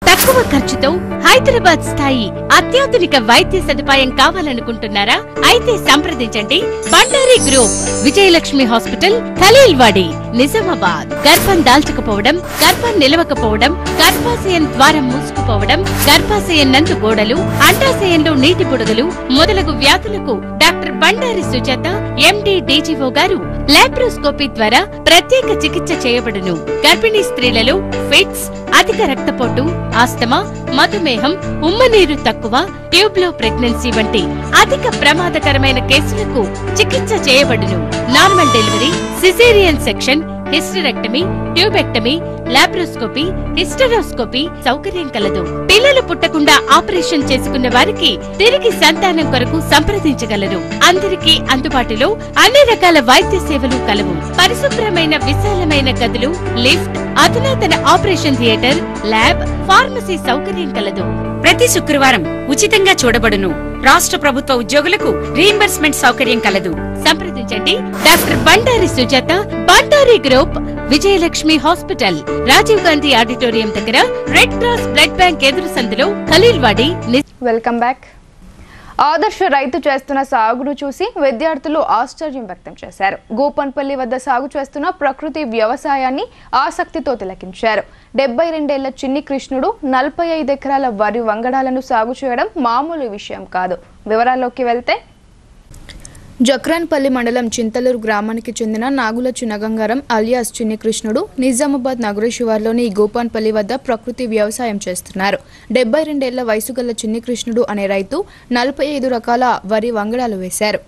తక్కువ ఖర్చుతో హైదరాబాద్ స్థాయి అత్యాధునిక వైద్య సదుపాయం కావాలనుకుంటున్నారా? అయితే సంప్రదించండి బండారి గ్రూప్, విజయలక్ష్మి హాస్పిటల్, ఖలీల్వాడి, నిజామాబాద్. గర్భం దాల్చకపోవడం, గర్భం నిలవకపోవడం, గర్భాశయం ద్వారం మూసుకుపోవడం, గర్భాశయం నందు గోడలు, అండాశయంలో నీటి పొడుగులు మొదలగు వ్యాధులకు డాక్టర్ బండారి సుజాత ఎండి డీజీఓ గారు లాప్రోస్కోపీ ద్వారా ప్రత్యేక చికిత్స చేయబడును. గర్భిణీ స్త్రీలలో ఫిట్స్, అధిక రక్తపోటు, ఆస్తమా, మధుమేహం, ఉమ్మనీరు తక్కువ, ట్యూబ్లో ప్రెగ్నెన్సీ వంటి అధిక ప్రమాదకరమైన కేసులకు చికిత్స చేయబడును. Normal delivery, caesarean section, hysterectomy, tubectomy, laparoscopy, hysteroscopy సౌకర్యం కలదు. పిల్లలు పుట్టకుండా ఆపరేషన్ చేసుకున్న వారికి తిరిగి సంతానం కొరకు సంప్రదించగలరు. అందరికీ అందుబాటులో అన్ని రకాల వైద్య సేవలు కలవు. పరిశుభ్రమైన విశాలమైన గదులు, లిఫ్ట్, అధునాతన ఆపరేషన్ థియేటర్, ల్యాబ్, ఫార్మసీ సౌకర్యం కలదు. ప్రతి శుక్రవారం ఉచితంగా చూడబడును. రాష్ట్ర ప్రభుత్వ ఉద్యోగులకు రీయింబర్స్మెంట్ సౌకర్యం కలదు. సంప్రదించండి doctor Bandari Sujatha, Bandari group, Vijayalakshmi hospital, Rajiv Gandhi auditorium దగ్గర, రెడ్ క్రాస్ బ్లడ్ బ్యాంక్ ఎదురు సందులో, ఖలీల్వాడి. Welcome back. ఆదర్శ రైతు చేస్తున్న సాగును చూసి విద్యార్థులు ఆశ్చర్యం వ్యక్తం చేశారు. గోపన్పల్లి వద్ద సాగు చేస్తున్న ప్రకృతి వ్యవసాయాన్ని ఆసక్తితో తిలకించారు. 72 ఏళ్ల చిన్ని కృష్ణుడు 45 ఎకరాల వరి వంగడాలను సాగు చేయడం మామూలు విషయం కాదు. వివరాల్లోకి వెళ్తే, జక్రాన్పల్లి మండలం చింతలూరు గ్రామానికి చెందిన నాగుల చిన్నగంగారం అలియాస్ చిన్ని కృష్ణుడు నిజామాబాద్ నగర శివార్లోని గోపాన్పల్లి వద్ద ప్రకృతి వ్యవసాయం చేస్తున్నారు. 72 ఏళ్ల వయసు గల చిన్ని కృష్ణుడు అనే రైతు 45 రకాల వరి వంగడాలు వేశారు.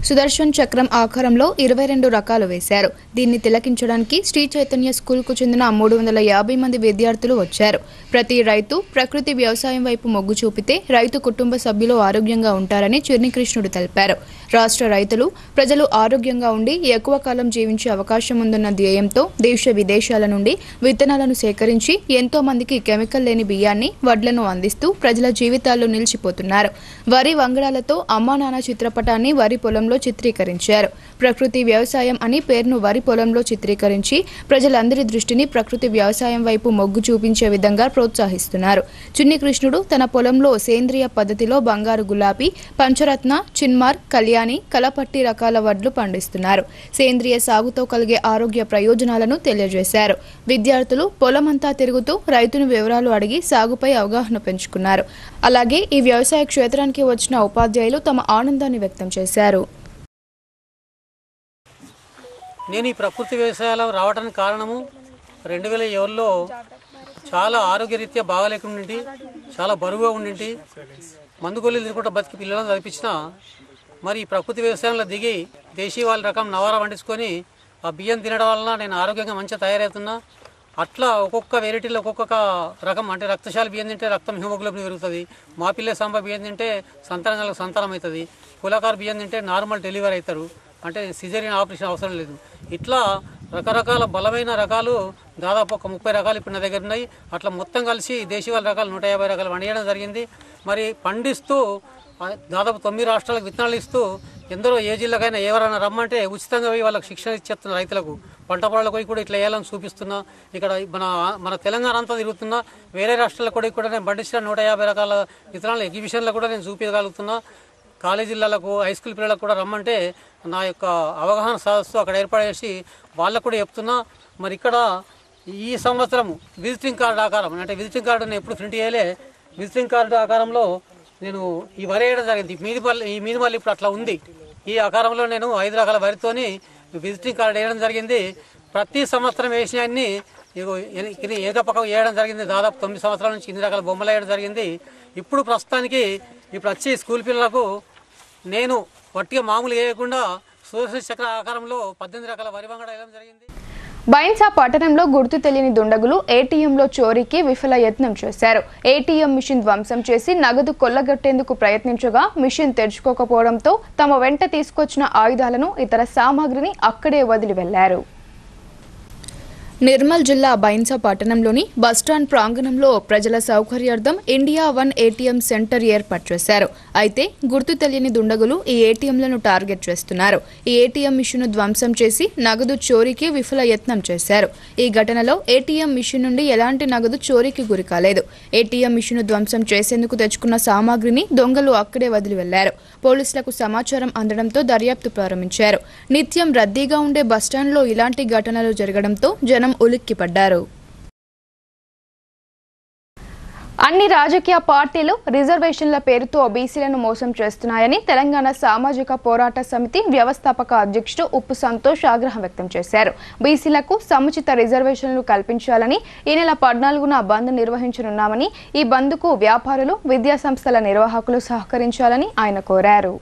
సుదర్శన్ చక్రం ఆకారంలో 22 రకాలు వేశారు. దీన్ని తిలకించడానికి శ్రీ చైతన్య స్కూల్కు చెందిన 350 మంది విద్యార్థులు వచ్చారు. ప్రతి రైతు ప్రకృతి వ్యవసాయం వైపు మొగ్గు చూపితే రైతు కుటుంబ సభ్యులు ఆరోగ్యంగా ఉంటారని చిన్నికృష్ణుడు తెలిపారు. రాష్ట్ర రైతులు ప్రజలు ఆరోగ్యంగా ఉండి ఎక్కువ కాలం జీవించే అవకాశం ఉందన్న ధ్యేయంతో దేశ విదేశాల నుండి విత్తనాలను సేకరించి ఎంతో మందికి కెమికల్ లేని బియ్యాన్ని, వడ్లను అందిస్తూ ప్రజల జీవితాల్లో నిలిచిపోతున్నారు. వరి వంగడాలతో అమ్మా నాన్న చిత్రపటాన్ని వరి పొలంలో పొలంలో చిత్రీకరించారు. ప్రకృతి వ్యవసాయం అని పేరును వరి పొలంలో చిత్రీకరించి ప్రజలందరి దృష్టిని ప్రకృతి వ్యవసాయం వైపు మొగ్గు చూపించే విధంగా ప్రోత్సహిస్తున్నారు. చిన్ని కృష్ణుడు తన పొలంలో సేంద్రియ పద్ధతిలో బంగారు గులాబీ, పంచరత్న, చిన్మార్, కళ్యాణి, కలపట్టి రకాల వడ్లు పండిస్తున్నారు. సేంద్రియ సాగుతో కలిగే ఆరోగ్య ప్రయోజనాలను తెలియజేశారు. విద్యార్థులు పొలమంతా తిరుగుతూ రైతును వివరాలు అడిగి సాగుపై అవగాహన పెంచుకున్నారు. అలాగే ఈ వ్యవసాయ క్షేత్రానికి వచ్చిన ఉపాధ్యాయులు తమ ఆనందాన్ని వ్యక్తం చేశారు. నేను ఈ ప్రకృతి వ్యవసాయాలు రావడానికి కారణము 2007లో చాలా ఆరోగ్యరీత్యా బాగాలేకుండా చాలా బరువుగా ఉండింటి మందుగోళీలు తిరుగుకుంటూ బతికి పిల్లలను చదివించిన మరి ఈ ప్రకృతి వ్యవసాయంలో దిగి దేశీవాళ రకం నవారా పండించుకొని ఆ బియ్యం తినడం వలన నేను ఆరోగ్యంగా మంచిగా తయారవుతున్నా. అట్లా ఒక్కొక్క వెరైటీలో ఒక్కొక్క రకం అంటే రక్తశాల బియ్యం తింటే రక్తం హిమోగ్లోబిన్ పెరుగుతుంది, మాపిల్లే సాంబ బియ్యం తింటే సంతానాలకు సంతానం అవుతుంది, కులకారు బియ్యం తింటే నార్మల్ డెలివరీ అవుతారు, అంటే సిజేరియన్ ఆపరేషన్ అవసరం లేదు. ఇట్లా రకరకాల బలమైన రకాలు దాదాపు ఒక 30 రకాలు ఇప్పుడు నా దగ్గర ఉన్నాయి. అట్లా మొత్తం కలిసి దేశీవాళ రకాలు 150 రకాలు పండించడం జరిగింది. మరి పండిస్తూ దాదాపు 9 రాష్ట్రాలకు విత్తనాలు ఇస్తూ ఎందరో ఏ జిల్లాకైనా ఎవరైనా రమ్మంటే ఉచితంగా పోయి వాళ్ళకి శిక్షణ ఇచ్చేస్తున్న రైతులకు పంట పొలాలకు పోయి కూడా ఇట్లా వేయాలని చూపిస్తున్నా. ఇక్కడ మన తెలంగాణ అంతా తిరుగుతున్నా. వేరే రాష్ట్రాలకు కూడా నేను పండించిన 150 రకాల విత్తనాల ఎగ్జిబిషన్లో కూడా నేను చూపించగలుగుతున్నా. కాలేజీలకు హై స్కూల్ పిల్లలకు కూడా రమ్మంటే నా యొక్క అవగాహన సదస్సు అక్కడ ఏర్పాటు చేసి వాళ్ళకు కూడా చెప్తున్నా. మరి ఇక్కడ ఈ సంవత్సరం విజిటింగ్ కార్డు ఆకారం అంటే విజిటింగ్ కార్డు నేను ఎప్పుడు ప్రింట్ చేయలే. విజిటింగ్ కార్డు ఆకారంలో నేను ఈ వరి వేయడం జరిగింది. ఈ మీది మళ్ళీ ఇప్పుడు అట్లా ఉంది. ఈ ఆకారంలో నేను 5 రకాల వరితోని విజిటింగ్ కార్డు వేయడం జరిగింది. ప్రతి సంవత్సరం వేసినాన్ని ఏకపక్కం వేయడం జరిగింది. దాదాపు 9 సంవత్సరాల నుంచి ఇన్ని రకాల బొమ్మలు వేయడం జరిగింది. ఇప్పుడు ప్రస్తుతానికి ఇప్పుడు వచ్చే స్కూల్ పిల్లలకు నేను వట్టిగా మామూలు వేయకుండా సుదర్శన చక్ర ఆకారంలో 18 రకాల వరి వంగడ వేయడం జరిగింది. బైన్సా పట్టణంలో గుర్తు తెలియని దుండగులు ఏటీఎంలో చోరీకి విఫల యత్నం చేశారు. ఏటీఎం మిషన్ ధ్వంసం చేసి నగదు కొల్లగొట్టేందుకు ప్రయత్నించగా మిషన్ తెరుచుకోకపోవడంతో తమ వెంట తీసుకొచ్చిన ఆయుధాలను ఇతర సామాగ్రిని అక్కడే వదిలి వెళ్లారు. నిర్మల్ జిల్లా బైన్సా పట్టణంలోని బస్టాండ్ ప్రాంగణంలో ప్రజల సౌకర్యార్థం ఇండియా 1 ఏటీఎం సెంటర్ ఏర్పాటు చేశారు. అయితే గుర్తు తెలియని దుండగులు ఈ ఏటీఎంలను టార్గెట్ చేస్తున్నారు. ఈ ఏటీఎం మిషన్ను ధ్వంసం చేసి నగదు చోరీకి విఫల యత్నం చేశారు. ఈ ఘటనలో ఏటీఎం మిషన్ నుండి ఎలాంటి నగదు చోరీకి గురి కాలేదు. ఏటీఎం మిషన్ను ధ్వంసం చేసేందుకు తెచ్చుకున్న సామాగ్రిని దొంగలు అక్కడే వదిలి వెళ్లారు. పోలీసులకు సమాచారం అందడంతో దర్యాప్తు ప్రారంభించారు. నిత్యం రద్దీగా ఉండే బస్టాండ్లో ఇలాంటి ఘటనలు జరగడంతో జనం ఉలిక్కిపడ్డారు. అన్ని రాజకీయ పార్టీలు రిజర్వేషన్ల పేరుతో బీసీలను మోసం చేస్తున్నాయని తెలంగాణ సామాజిక పోరాట సమితి వ్యవస్థాపక అధ్యక్షుడు ఉప్పు సంతోష్ ఆగ్రహం వ్యక్తం చేశారు. బీసీలకు సముచిత రిజర్వేషన్లు కల్పించాలని ఈ నెల 14న బంద్ నిర్వహించనున్నామని, ఈ బంద్కు వ్యాపారులు, విద్యా సంస్థల నిర్వాహకులు సహకరించాలని ఆయన కోరారు.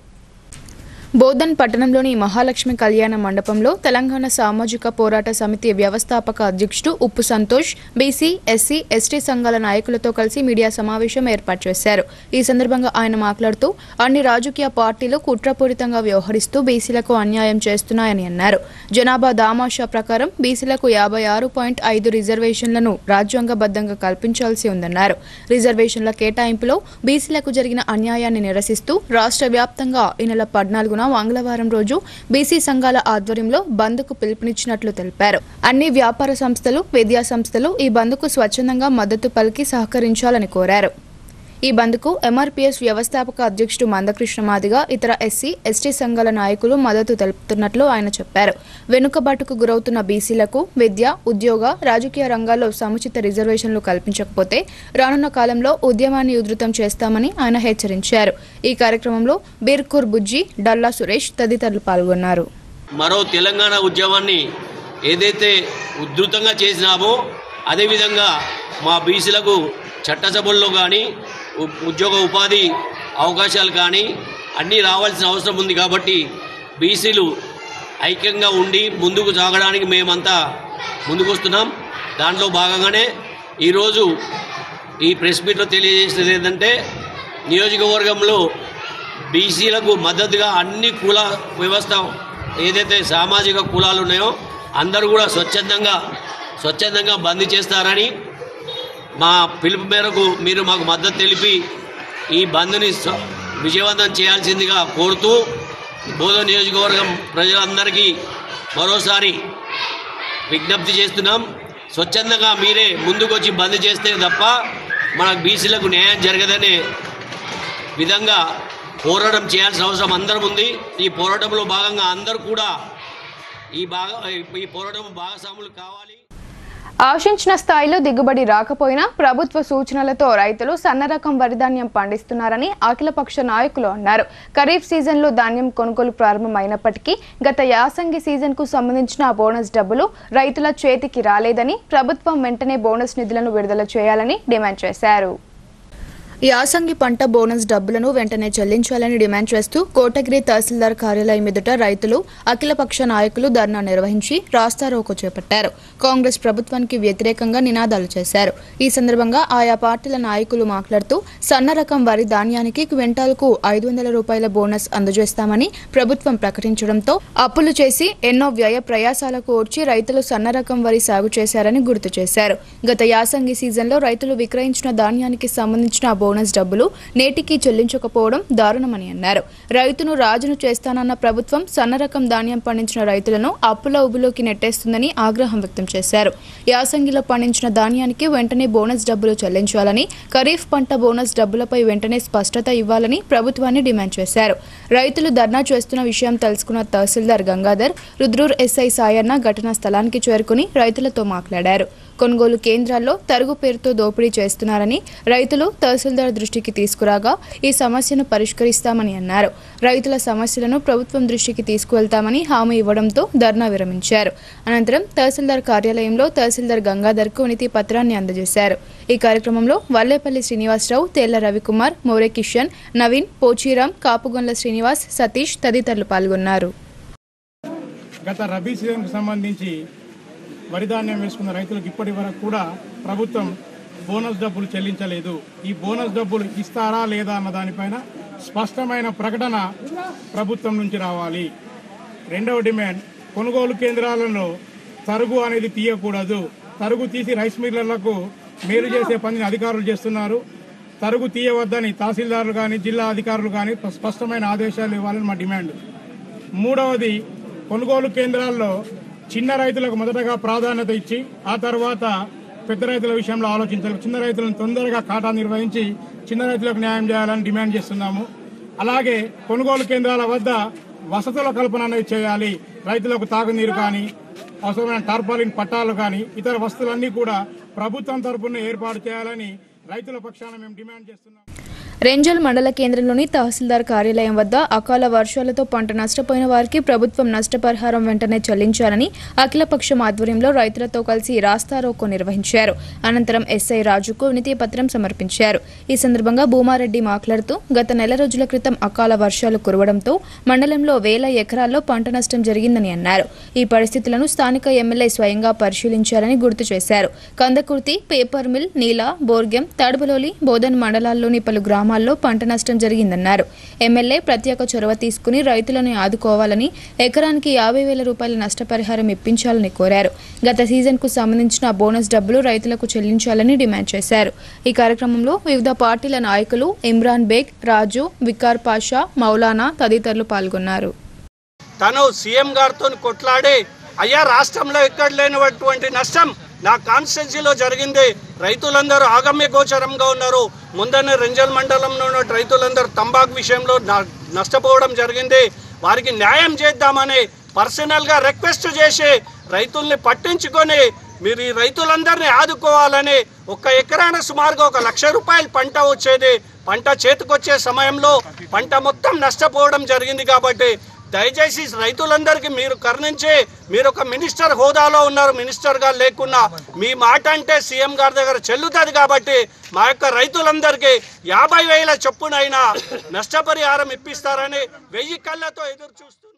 బోధన్ పట్టణంలోని మహాలక్ష్మి కళ్యాణ మండపంలో తెలంగాణ సామాజిక పోరాట సమితి వ్యవస్థాపక అధ్యక్షుడు ఉప్పు సంతోష్ బీసీ, ఎస్సీ, ఎస్టీ సంఘాల నాయకులతో కలిసి మీడియా సమావేశం ఏర్పాటు చేశారు. ఈ సందర్భంగా ఆయన మాట్లాడుతూ అన్ని రాజకీయ పార్టీలు కుట్రపూరితంగా వ్యవహరిస్తూ బీసీలకు అన్యాయం చేస్తున్నాయని అన్నారు. జనాభా దామాషా ప్రకారం బీసీలకు 56.5 రిజర్వేషన్లను రాజ్యాంగబద్ధంగా కల్పించాల్సి ఉందన్నారు. రిజర్వేషన్ల కేటాయింపులో బీసీలకు జరిగిన అన్యాయాన్ని నిరసిస్తూ రాష్ట్ర వ్యాప్తంగా ఈ నెల 14న మంగళవారం రోజు బీసీ సంఘాల ఆధ్వర్యంలో బంద్కు పిలుపునిచ్చినట్లు తెలిపారు. అన్ని వ్యాపార సంస్థలు, విద్యా సంస్థలు ఈ బంద్కు స్వచ్ఛందంగా మద్దతు పలికి సహకరించాలని కోరారు. ఈ బంద్కు ఎంఆర్పీఎస్ వ్యవస్థాపక అధ్యక్షుడు మందకృష్ణ మాదిగ, ఇతర ఎస్సీ, ఎస్టీ సంఘాల నాయకులు మద్దతు తెలుపుతున్నట్లు ఆయన చెప్పారు. వెనుకబాటుకు గురవుతున్న బీసీలకు విద్య, ఉద్యోగ, రాజకీయ రంగాల్లో సముచిత రిజర్వేషన్లు కల్పించకపోతే రానున్న కాలంలో ఉద్యమాన్ని ఉధృతం చేస్తామని ఆయన హెచ్చరించారు. ఈ కార్యక్రమంలో బీర్కూర్ బుజ్జి, డల్లా సురేష్ తదితరులు పాల్గొన్నారు. మరో తెలంగాణ ఉద్యమాన్ని ఏదైతే ఉధృతంగా చేసినామో అదేవిధంగా మా బీసీలకు చట్టసభల్లో కానీ ఉద్యోగ ఉపాధి అవకాశాలు కానీ అన్నీ రావాల్సిన అవసరం ఉంది. కాబట్టి బీసీలు ఐక్యంగా ఉండి ముందుకు సాగడానికి మేమంతా ముందుకు వస్తున్నాం. దాంట్లో భాగంగానే ఈరోజు ఈ ప్రెస్ మీట్లో తెలియజేసేది ఏంటంటే నియోజకవర్గంలో బీసీలకు మద్దతుగా అన్ని కుల వ్యవస్థ ఏదైతే సామాజిక కులాలు ఉన్నాయో అందరూ కూడా స్వచ్ఛందంగా బంద్ చేస్తారని మా పిలుపు మేరకు మీరు మాకు మద్దతు తెలిపి ఈ బంద్ని విజయవంతం చేయాల్సిందిగా కోరుతూ బోధన్ నియోజకవర్గం ప్రజలందరికీ మరోసారి విజ్ఞప్తి చేస్తున్నాం. స్వచ్ఛందంగా మీరే ముందుకొచ్చి బంద్ చేస్తే తప్ప మనకు బీసీలకు న్యాయం జరగదనే విధంగా పోరాటం చేయాల్సిన అవసరం అందరం ఉంది. ఈ పోరాటంలో భాగంగా అందరూ కూడా ఈ పోరాటం భాగస్వాములు కావాలి. ఆశించిన స్థాయిలో దిగుబడి రాకపోయినా ప్రభుత్వ సూచనలతో రైతులు సన్నరకం వరి ధాన్యం పండిస్తున్నారని అఖిలపక్ష నాయకులు అన్నారు. ఖరీఫ్ సీజన్లో ధాన్యం కొనుగోలు ప్రారంభమైనప్పటికీ గత యాసంగి సీజన్కు సంబంధించిన బోనస్ డబ్బులు రైతుల చేతికి రాలేదని ప్రభుత్వం వెంటనే బోనస్ నిధులను విడుదల చేయాలని డిమాండ్ చేశారు. యాసంగి పంట బోనస్ డబ్బులను వెంటనే చెల్లించాలని డిమాండ్ చేస్తూ కోటగిరి తహసీల్దార్ కార్యాలయం ఎదుట రైతులు అఖిలపక్ష నాయకులు ధర్నా నిర్వహించి రాస్తారోకో చేపట్టారు. కాంగ్రెస్ ప్రభుత్వానికి వ్యతిరేకంగా నినాదాలు చేశారు. ఈ సందర్భంగా ఆయా పార్టీల నాయకులు మాట్లాడుతూ సన్న రకం వరి ధాన్యానికి క్వింటాల్కు 500 రూపాయల బోనస్ అందజేస్తామని ప్రభుత్వం ప్రకటించడంతో అప్పులు చేసి ఎన్నో వ్యయ ప్రయాసాలకు ఓర్చి రైతులు సన్న రకం వరి సాగు చేశారని గుర్తు చేశారు. గత యాసంగి సీజన్లో రైతులు విక్రయించిన ధాన్యానికి సంబంధించిన బోనస్ డబ్బులు నేటికి చెల్లించకపోవడం దారుణమని అన్నారు. రైతును రాజును చేస్తానన్న ప్రభుత్వం సన్నరకం ధాన్యం పండించిన రైతులను అప్పుల ఉబులోకి నెట్టేస్తుందని ఆగ్రహం వ్యక్తం చేశారు. యాసంగిలో పండించిన ధాన్యానికి వెంటనే బోనస్ డబ్బులు చెల్లించాలని, ఖరీఫ్ పంట బోనస్ డబ్బులపై వెంటనే స్పష్టత ఇవ్వాలని ప్రభుత్వాన్ని డిమాండ్ చేశారు. రైతులు ధర్నా చేస్తున్న విషయం తెలుసుకున్న తహసీల్దార్ గంగాధర్, రుద్రూర్ ఎస్ఐ సాయన్న ఘటనా స్థలానికి చేరుకుని రైతులతో మాట్లాడారు. కొనుగోలు కేంద్రాల్లో తరుగు పేరుతో దోపిడీ చేస్తున్నారని రైతులు తహసీల్దార్ దృష్టికి తీసుకురాగా ఈ సమస్యను పరిష్కరిస్తామని అన్నారు. రైతుల సమస్యలను ప్రభుత్వం దృష్టికి తీసుకువెళ్తామని హామీ ఇవ్వడంతో ధర్నా విరమించారు. అనంతరం తహసీల్దార్ కార్యాలయంలో తహసీల్దార్ గంగాధర్కు వినతి పత్రాన్ని అందజేశారు. ఈ కార్యక్రమంలో వల్లేపల్లి శ్రీనివాసరావు, తేళ్ల రవికుమార్, మోరే కిషన్, నవీన్, పోచీరాం, కాపుగొండ్ల శ్రీనివాస్, సతీష్ తదితరులు పాల్గొన్నారు. గత రబీ సీజన్కు సంబంధించి వరి ధాన్యం వేసుకున్న రైతులకు ఇప్పటి వరకు కూడా ప్రభుత్వం బోనస్ డబ్బులు చెల్లించలేదు. ఈ బోనస్ డబ్బులు ఇస్తారా లేదా అన్న దానిపైన స్పష్టమైన ప్రకటన ప్రభుత్వం నుంచి రావాలి. రెండవ డిమాండ్, కొనుగోలు కేంద్రాలలో తరుగు అనేది తీయకూడదు. తరుగు తీసి రైస్ మిల్లర్లకు మేలు చేసే పనిని అధికారులు చేస్తున్నారు. తరుగు తీయవద్దని తహసీల్దారులు కానీ జిల్లా అధికారులు కానీ స్పష్టమైన ఆదేశాలు ఇవ్వాలని మా డిమాండ్. మూడవది, కొనుగోలు కేంద్రాల్లో చిన్న రైతులకు మొదటగా ప్రాధాన్యత ఇచ్చి ఆ తర్వాత పెద్ద రైతుల విషయంలో ఆలోచించాలి. చిన్న రైతులను తొందరగా ఖాతా నిర్వహించి చిన్న రైతులకు న్యాయం చేయాలని డిమాండ్ చేస్తున్నాము. అలాగే కొనుగోలు కేంద్రాల వద్ద వసతుల కల్పన అనేది చేయాలి. రైతులకు తాగునీరు కానీ, అవసరమైన టార్పాలిన్ పట్టాలు కానీ, ఇతర వసతులన్నీ కూడా ప్రభుత్వం తరపున ఏర్పాటు చేయాలని రైతుల పక్షాన మేము డిమాండ్ చేస్తున్నాం. రెంజల్ మండల కేంద్రంలోని తహసీల్దార్ కార్యాలయం వద్ద అకాల వర్షాలతో పంట నష్టపోయిన వారికి ప్రభుత్వం నష్టపరిహారం వెంటనే చెల్లించాలని అఖిలపక్షం ఆధ్వర్యంలో రైతులతో కలిసి రాస్తారోకో నిర్వహించారు. అనంతరం ఎస్ఐ రాజుకు వినతి పత్రం సమర్పించారు. ఈ సందర్భంగా భూమారెడ్డి మాట్లాడుతూ గత నెల రోజుల క్రితం అకాల వర్షాలు కురవడంతో మండలంలో 1000 ఎకరాల్లో పంట నష్టం జరిగిందని అన్నారు. ఈ పరిస్థితులను స్థానిక ఎమ్మెల్యే స్వయంగా పరిశీలించారని గుర్తు చేశారు. కందకుర్తి, పేపర్ మిల్, నీలా, బోర్గెం, తడబలోలి, బోధన్ మండలాల్లోని పలు గ్రామాల్లో పంట నష్టం జరిగిందన్నారు. ఎమ్మెల్యే ప్రత్యేక చొరవ తీసుకుని రైతులను ఆదుకోవాలని, ఎకరానికి 50,000 రూపాయల నష్టపరిహారం ఇప్పించాలని కోరారు. గత సీజన్కు సంబంధించిన బోనస్ డబ్బులు రైతులకు చెల్లించాలని డిమాండ్ చేశారు. ఈ కార్యక్రమంలో వివిధ పార్టీల నాయకులు ఇమ్రాన్ బేగ్, రాజు, వికార్ పాషా, మౌలానా తదితరులు పాల్గొన్నారు. తను సీఎం గారితో కొట్లాడి, అయ్యా రాష్ట్రంలో ఎక్కడ లేనటువంటి నష్టం నా కాన్స్టిట్యున్సీలో జరిగింది, రైతులందరూ ఆగమ్య గోచరంగా ఉన్నారు, ముందనే రెంజల్ మండలంలో ఉన్న రైతులందరూ తంబాకు విషయంలో నష్టపోవడం జరిగింది, వారికి న్యాయం చేద్దామని పర్సనల్గా రిక్వెస్ట్ చేసి రైతుల్ని పట్టించుకొని మీరు ఈ రైతులందరినీ ఆదుకోవాలని, ఒక్క ఎకరాన సుమారుగా 1,00,000 రూపాయలు పంట వచ్చేది, పంట చేతికొచ్చే సమయంలో పంట మొత్తం నష్టపోవడం జరిగింది. కాబట్టి దయచేసి రైతులందరికీ మీరు కరుణించి, మీరు ఒక మినిస్టర్ హోదాలో ఉన్నారు, మినిస్టర్గా లేకున్నా మీ మాట అంటే సీఎం గారి దగ్గర చెల్లుతుంది. కాబట్టి మా యొక్క రైతులందరికీ 50,000 చొప్పునైనా నష్టపరిహారం ఇప్పిస్తారని 1000 కళ్ళతో ఎదురు చూస్తున్నారు.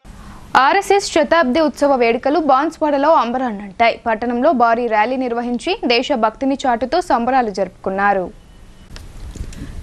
ఆర్ఎస్ఎస్ శతాబ్ది ఉత్సవ వేడుకలు బాన్స్వాడలో అంబరాన్నంటాయి. పట్టణంలో భారీ ర్యాలీ నిర్వహించి దేశభక్తిని చాటుతూ సంబరాలు జరుపుకున్నారు.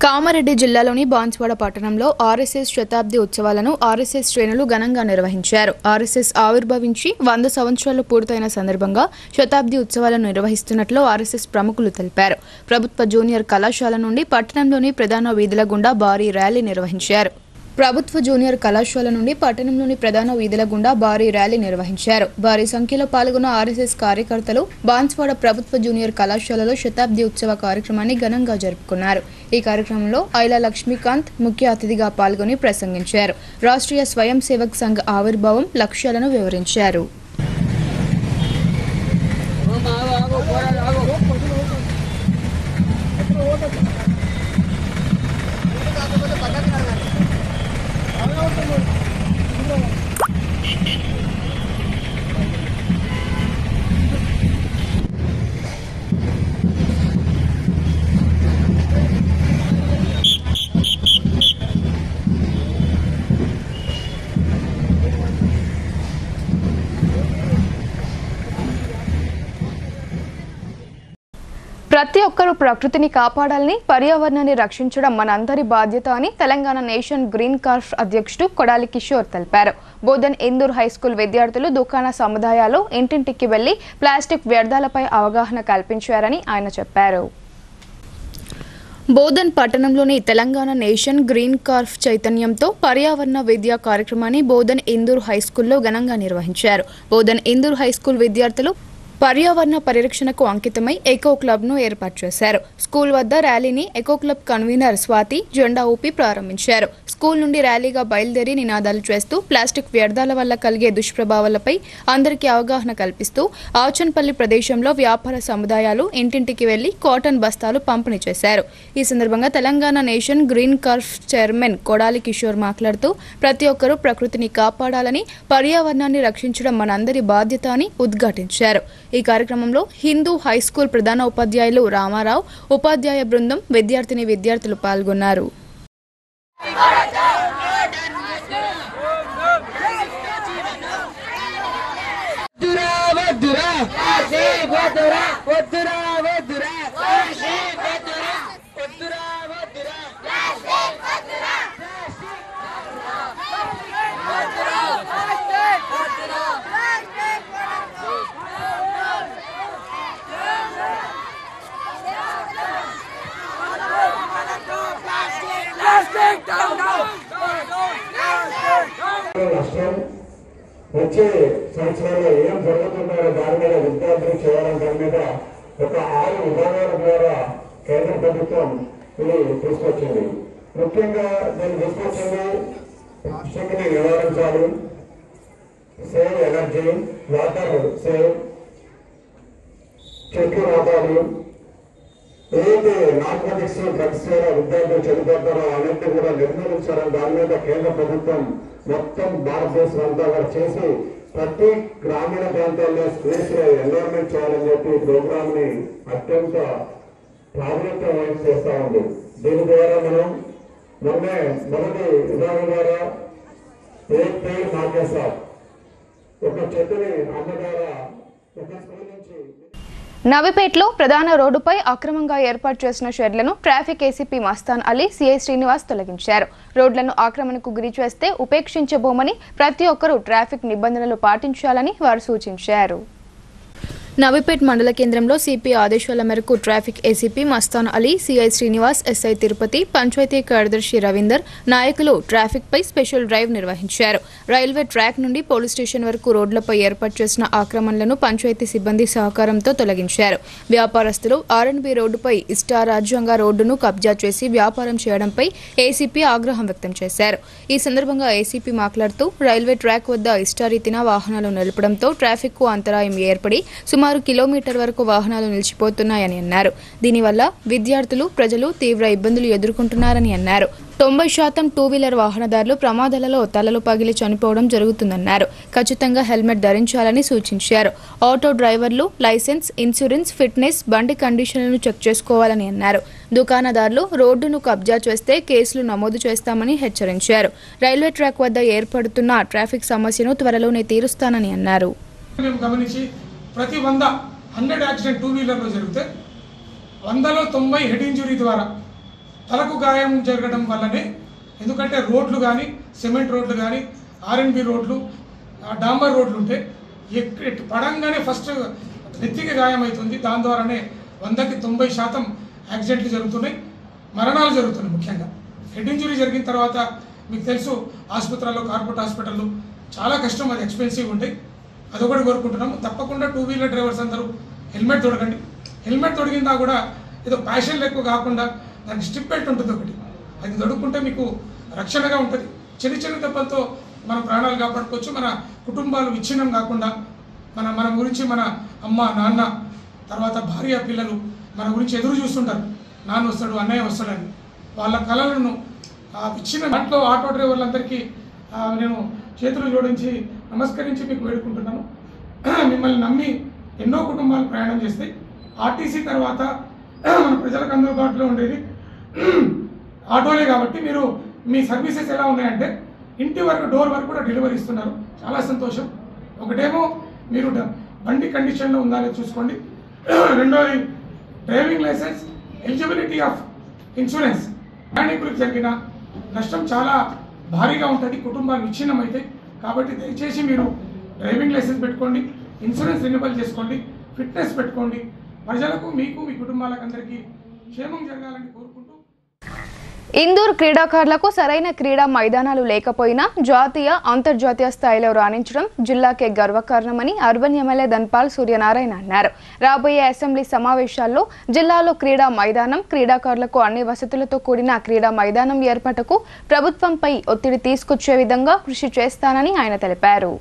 కామారెడ్డి జిల్లాలోని బాన్స్వాడ పట్టణంలో ఆర్ఎస్ఎస్ శతాబ్ది ఉత్సవాలను ఆర్ఎస్ఎస్ శ్రేణులు ఘనంగా నిర్వహించారు. ఆర్ఎస్ఎస్ ఆవిర్భవించి 100 సంవత్సరాలు పూర్తయిన సందర్భంగా శతాబ్ది ఉత్సవాలను నిర్వహిస్తున్నట్లు ఆర్ఎస్ఎస్ ప్రముఖులు తెలిపారు. ప్రభుత్వ జూనియర్ కళాశాల నుండి పట్టణంలోని ప్రధాన వీధుల గుండా భారీ ర్యాలీ నిర్వహించారు. ప్రభుత్వ జూనియర్ కళాశాల నుండి పట్టణంలోని ప్రధాన వీధుల గుండా భారీ ర్యాలీ నిర్వహించారు. భారీ సంఖ్యలో పాల్గొన్న ఆర్ఎస్ఎస్ కార్యకర్తలు బాన్స్వాడ ప్రభుత్వ జూనియర్ కళాశాలలో శతాబ్ది ఉత్సవ కార్యక్రమాన్ని ఘనంగా జరుపుకున్నారు. ఈ కార్యక్రమంలో ఐలా లక్ష్మీకాంత్ ముఖ్య అతిథిగా పాల్గొని ప్రసంగించారు. రాష్ట్రీయ స్వయం సేవక్ సంఘ్ ఆవిర్భావం లక్ష్యాలను వివరించారు. ప్రతి ఒక్కరూ ప్రకృతిని కాపాడాలని, పర్యావరణాన్ని రక్షించడం మనందరి బాధ్యత అని తెలంగాణ నేషన్ గ్రీన్ కార్ప్ అధ్యక్షుడు కొడాలి కిషోర్ తెలిపారు. బోధన్ ఇందూర్ హైస్కూల్ విద్యార్థులు దుకాణ సముదాయాలు ఇంటింటికి వెళ్లి ప్లాస్టిక్ వ్యర్థాలపై అవగాహన కల్పించారని ఆయన చెప్పారు. బోధన్ పట్టణంలోని తెలంగాణ నేషన్ గ్రీన్ కార్ప్ చైతన్యంతో పర్యావరణ విద్యా కార్యక్రమాన్ని బోధన్ ఇందూర్ హైస్కూల్లో ఘనంగా నిర్వహించారు. బోధన్ ఇందూర్ హైస్కూల్ విద్యార్థులు పర్యావరణ పరిరక్షణకు అంకితమై ఎకో క్లబ్ను ఏర్పాటు చేశారు. స్కూల్ వద్ద ర్యాలీని ఎకో క్లబ్ కన్వీనర్ స్వాతి జెండా ఊపి ప్రారంభించారు. స్కూల్ నుండి ర్యాలీగా బయలుదేరి నినాదాలు చేస్తూ ప్లాస్టిక్ వ్యర్థాల వల్ల కలిగే దుష్ప్రభావాలపై అందరికీ అవగాహన కల్పిస్తూ ఆచన్పల్లి ప్రదేశంలో వ్యాపార సముదాయాలు ఇంటింటికి వెళ్లి కాటన్ బస్తాలు పంపిణీ చేశారు. ఈ సందర్భంగా Telangana nation green Corp chairman Kodali Kishore మాట్లాడుతూ ప్రతి ఒక్కరూ ప్రకృతిని కాపాడాలని, పర్యావరణాన్ని రక్షించడం మనందరి బాధ్యత అని ఉద్ఘాటించారు. ఈ కార్యక్రమంలో హిందూ హైస్కూల్ ప్రధాన ఉపాధ్యాయులు రామారావు, ఉపాధ్యాయ బృందం, విద్యార్థులు పాల్గొన్నారు. వచ్చే సంవత్సరాల్లో ఏం జరుగుతున్నారో దాని మీద విద్యార్థులు చేయడం దాని మీద ఒక 6 విభాగాల ద్వారా కేంద్ర ప్రభుత్వం ఇది తీసుకొచ్చింది. ముఖ్యంగా దీన్ని తీసుకొచ్చింది ప్లాస్టిక్ ని నివారించాలి, సేవ్ ఎనర్జీ, వాటర్ సేవ్, చెట్లు నాటాలి, ఏదైతే నార్కోటిక్స్ డ్రగ్స్ ద్వారా విద్యార్థులు చనిపోతారో అన్నింటినీ కూడా నిర్మూలించాలని దాని మీద కేంద్ర ప్రభుత్వం మొత్తం భారతదేశం అంతా కూడా చేసి ప్రతి గ్రామీణ ప్రాంతాల్లో స్పేస్ ఎన్విరాన్మెంట్ చేయాలని చెప్పి ప్రోగ్రామ్ ని అత్యంత ప్రాధాన్యత చేస్తా ఉంది. దీని ద్వారా మనం మొదటి విధానం ద్వారా एक पेड़ मां के साथ ఒక చెట్టుని అమ్మ ద్వారా ఒక స్కూల్ నుంచి నవిపేటలో ప్రధాన రోడ్డుపై అక్రమంగా ఏర్పాటు చేసిన షెడ్లను traffic ACP Mastan Ali, CI Srinivas తొలగించారు. రోడ్లను ఆక్రమణకు గురి చేస్తే ఉపేక్షించబోమని, ప్రతి ఒక్కరూ ట్రాఫిక్ నిబంధనలు పాటించాలని వారు సూచించారు. నవిపేట్ మండల కేంద్రంలో సిపి ఆదేశాల మేరకు traffic ACP Mastan Ali, CI Srinivas, SI Tirupati, panchayat కార్యదర్శి రవీందర్ నాయకులు ట్రాఫిక్ పై స్పెషల్ డ్రైవ్ నిర్వహించారు. రైల్వే ట్రాక్ నుండి పోలీస్ స్టేషన్ వరకు రోడ్లపై ఏర్పాటు చేసిన ఆక్రమణలను పంచాయతీ సిబ్బంది సహకారంతో తొలగించారు. వ్యాపారస్తులు ఆర్ఎన్బి రోడ్డుపై ఇష్టారాజ్యంగా రోడ్డును కబ్జా చేసి వ్యాపారం చేయడంపై ఏసీపీ ఆగ్రహం వ్యక్తం చేశారు. ఈ సందర్భంగా ఏసీపీ మాట్లాడుతూ రైల్వే ట్రాక్ వద్ద ఇష్టారీతిన వాహనాలు నిలపడంతో ట్రాఫిక్ కు అంతరాయం ఏర్పడి సుమారు కిలోమీటర్ వరకు వాహనాలు నిలిచిపోతున్నాయని అన్నారు. దీనివల్ల విద్యార్థులు, ప్రజలు తీవ్ర ఇబ్బందులు ఎదుర్కొంటున్నారని అన్నారు. 90% టూ వీలర్ వాహనదారులు ప్రమాదాలలో తలలు పగిలి చనిపోవడం జరుగుతుందన్నారు. ఖచ్చితంగా హెల్మెట్ ధరించాలని సూచించారు. ఆటో డ్రైవర్లు లైసెన్స్, ఇన్సూరెన్స్, ఫిట్నెస్, బండి కండిషన్లను చెక్ చేసుకోవాలని అన్నారు. దుకాణదారులు రోడ్డును కబ్జా చేస్తే కేసులు నమోదు చేస్తామని హెచ్చరించారు. రైల్వే ట్రాక్ వద్ద ఏర్పడుతున్న ట్రాఫిక్ సమస్యను త్వరలోనే తీరుస్తానని అన్నారు. ప్రతి 100 యాక్సిడెంట్ టూ వీలర్లో జరిగితే 100లో 90 హెడ్ ఇంజురీ ద్వారా తలకు గాయం జరగడం వల్లనే. ఎందుకంటే రోడ్లు కానీ, సిమెంట్ రోడ్లు కానీ, ఆర్ఎన్బి రోడ్లు, డాంబర్ రోడ్లు ఉంటే పడంగానే ఫస్ట్ నెత్తికి గాయం అవుతుంది. దాని ద్వారానే 100కి 90% యాక్సిడెంట్లు జరుగుతున్నాయి, మరణాలు జరుగుతున్నాయి. ముఖ్యంగా హెడ్ ఇంజురీ జరిగిన తర్వాత మీకు తెలుసు ఆసుపత్రుల్లో, కార్పొరేట్ హాస్పిటల్లో చాలా కష్టం, అది ఎక్స్పెన్సివ్ ఉంటాయి. అదొకటి కోరుకుంటున్నాము. తప్పకుండా 2 వీలర్ డ్రైవర్స్ అందరూ హెల్మెట్ తొడగండి. హెల్మెట్ తొడిగిందా కూడా ఏదో ప్యాషన్ లెక్క కాకుండా దానికి స్ట్రిప్ బెల్ట్ ఉంటుంది ఒకటి, అది తొడుక్కుంటే మీకు రక్షణగా ఉంటుంది. చిన్న చిన్న దెబ్బలతో మన ప్రాణాలు కాపాడుకోవచ్చు. మన కుటుంబాలు విచ్ఛిన్నం కాకుండా మన గురించి మన అమ్మ నాన్న తర్వాత భార్య పిల్లలు మన గురించి ఎదురు చూస్తుంటారు, నాన్న వస్తాడు అన్నయ్య వస్తాడని. వాళ్ళ కళలను విచ్ఛిన్న దాంట్లో ఆటో డ్రైవర్లందరికీ నేను చేతులు జోడించి నమస్కరించి మీకు వేడుకుంటున్నాను. మిమ్మల్ని నమ్మి ఎన్నో కుటుంబాలు ప్రయాణం చేస్తాయి. ఆర్టీసీ తర్వాత మన ప్రజలకు అందుబాటులో ఉండేది ఆటోలే కాబట్టి మీరు మీ సర్వీసెస్ ఎలా ఉన్నాయంటే ఇంటి వరకు డోర్ వరకు కూడా డెలివరీ ఇస్తున్నారు, చాలా సంతోషం. ఒకటేమో మీరు బండి కండిషన్లో ఉందా లేదో చూసుకోండి. రెండోది driving licence, eligibility of insurance. ప్రయాణికులకు జరిగిన నష్టం చాలా భారీగా ఉంటుంది, కుటుంబాలు విచ్ఛిన్నం అవుతాయి. కాబట్టి దయచేసి మీరు డ్రైవింగ్ లైసెన్స్ పెట్టుకోండి, ఇన్సూరెన్స్ రెన్యువల్ చేసుకోండి, ఫిట్నెస్ పెట్టుకోండి. ప్రజలకు, మీకు, మీ కుటుంబాలకు అందరికీ క్షేమం జరగాలని కోరుకుంటూ ఇందూర్ క్రీడాకారులకు సరైన క్రీడా మైదానాలు లేకపోయినా జాతీయ అంతర్జాతీయ స్థాయిలో రాణించడం జిల్లాకే గర్వకారణమని అర్బన్ ఎమ్మెల్యే ధన్పాల్ సూర్యనారాయణ అన్నారు. రాబోయే అసెంబ్లీ సమావేశాల్లో జిల్లాలో క్రీడా మైదానం, క్రీడాకారులకు అన్ని వసతులతో కూడిన క్రీడా మైదానం ఏర్పాటుకు ప్రభుత్వంపై ఒత్తిడి తీసుకొచ్చే విధంగా కృషి చేస్తానని ఆయన తెలిపారు.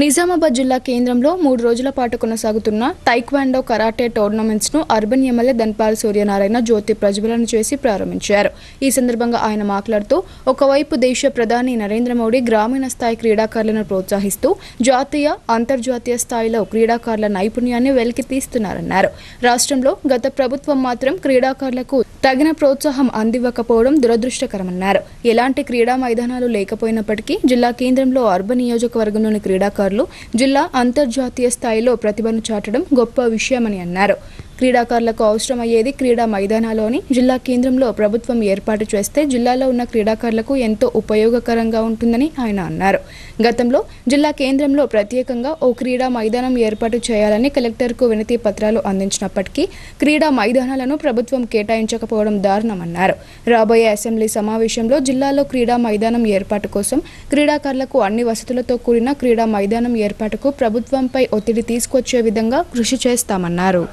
నిజామాబాద్ జిల్లా కేంద్రంలో 3 రోజుల పాటు కొనసాగుతున్న టైక్వాండో కరాటే టోర్నమెంట్స్ ను అర్బన్ ఎమ్మెల్యే ధన్పాల్ సూర్యనారాయణ జ్యోతి ప్రజ్వలన చేసి ప్రారంభించారు. ఈ సందర్భంగా ఆయన మాట్లాడుతూ ఒకవైపు దేశ ప్రధాని నరేంద్ర మోడీ గ్రామీణ స్థాయి క్రీడాకారులను ప్రోత్సహిస్తూ జాతీయ అంతర్జాతీయ స్థాయిలో క్రీడాకారుల నైపుణ్యాన్ని వెలికి తీస్తున్నారన్నారు. రాష్ట్రంలో గత ప్రభుత్వం మాత్రం క్రీడాకారులకు తగిన ప్రోత్సాహం అందివ్వకపోవడం దురదృష్టకరమన్నారు. ఎలాంటి క్రీడా మైదానాలు లేకపోయినప్పటికీ జిల్లా కేంద్రంలో అర్బన్ నియోజకవర్గంలోని క్రీడాకారులు జిల్లా అంతర్జాతీయ స్థాయిలో ప్రతిభను చాటడం గొప్ప విషయమని అన్నారు. క్రీడాకారులకు అవసరమయ్యేది క్రీడా మైదానాలోని జిల్లా కేంద్రంలో ప్రభుత్వం ఏర్పాటు చేస్తే జిల్లాలో ఉన్న క్రీడాకారులకు ఎంతో ఉపయోగకరంగా ఉంటుందని ఆయన అన్నారు. గతంలో జిల్లా కేంద్రంలో ప్రత్యేకంగా ఓ క్రీడా మైదానం ఏర్పాటు చేయాలని కలెక్టర్కు వినతి పత్రాలు అందించినప్పటికీ క్రీడా మైదానాలను ప్రభుత్వం కేటాయించకపోవడం దారుణమన్నారు. రాబోయే అసెంబ్లీ సమావేశంలో జిల్లాలో క్రీడా మైదానం ఏర్పాటు కోసం క్రీడాకారులకు అన్ని వసతులతో కూడిన క్రీడా మైదానం ఏర్పాటుకు ప్రభుత్వంపై ఒత్తిడి తీసుకొచ్చే విధంగా కృషి చేస్తామన్నారు.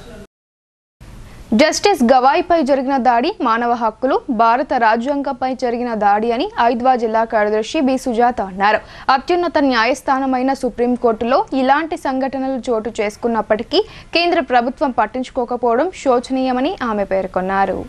జస్టిస్ గవాయిపై జరిగిన దాడి మానవ హక్కులు, భారత రాజ్యాంగంపై జరిగిన దాడి అని ఐద్వా జిల్లా కార్యదర్శి బి సుజాత అన్నారు. అత్యున్నత న్యాయస్థానమైన సుప్రీంకోర్టులో ఇలాంటి సంఘటనలు చోటు చేసుకున్నప్పటికీ కేంద్ర ప్రభుత్వం పట్టించుకోకపోవడం శోచనీయమని ఆమె పేర్కొన్నారు.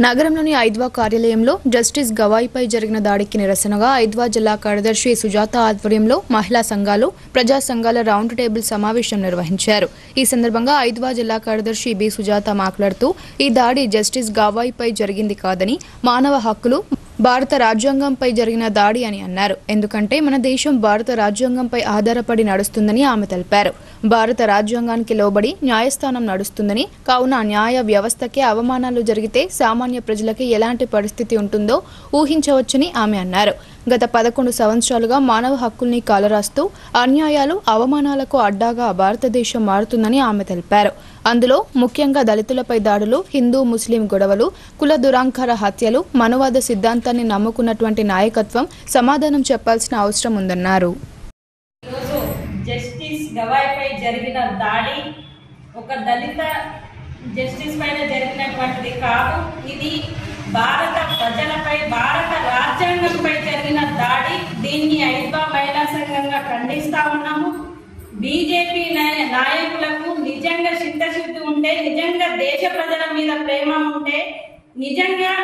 నగరంలోని ఐద్వా కార్యాలయంలో జస్టిస్ గవాయిపై జరిగిన దాడికి నిరసనగా ఐద్వా జిల్లా కార్యదర్శి సుజాత ఆధ్వర్యంలో మహిళా సంఘాలు, ప్రజా సంఘాల రౌండ్ టేబుల్ సమావేశం నిర్వహించారు. ఈ సందర్భంగా ఐద్వా జిల్లా కార్యదర్శి బి సుజాత మాట్లాడుతూ ఈ దాడి జస్టిస్ గవాయిపై జరిగింది కాదని, మానవ హక్కులు, భారత రాజ్యాంగంపై జరిగిన దాడి అని అన్నారు. ఎందుకంటే మన దేశం భారత రాజ్యాంగంపై ఆధారపడి నడుస్తుందని ఆమె తెలిపారు. భారత రాజ్యాంగానికి లోబడి న్యాయస్థానం నడుస్తుందని, కావున న్యాయ వ్యవస్థకే అవమానాలు జరిగితే సామాన్య ప్రజలకి ఎలాంటి పరిస్థితి ఉంటుందో ఊహించవచ్చని ఆమె అన్నారు. గత 11 సంవత్సరాలుగా మానవ హక్కుల్ని కాలరాస్తూ అన్యాయాలు, అవమానాలకు అడ్డాగా భారతదేశం మారుతుందని ఆమె తెలిపారు. అందులో ముఖ్యంగా దళితులపై దాడులు, హిందూ ముస్లిం గొడవలు, కుల దురాంకార హత్యలు, మనువాద సిద్ధాంతాన్ని నమ్ముకున్నటువంటి నాయకత్వం సమాధానం చెప్పాల్సిన అవసరం ఉందన్నారు. జస్టిస్ గవాయిపై జరిగిన దాడి ఒక దళిత జస్టిస్ పైన జరిగినటువంటిది కాదు. ఇది భారత ప్రజలపై, భారత రాజ్యాంగంపై జరిగిన దాడి. దీన్ని ఐద్వా మహిళా సంఘంగా ఖండిస్తా ఉన్నాము. బీజేపీ నాయకులకు నిజంగా చిత్తశుద్ధి ఉంటే, నిజంగా దేశ ప్రజల మీద ప్రేమ ఉంటే, నిజంగా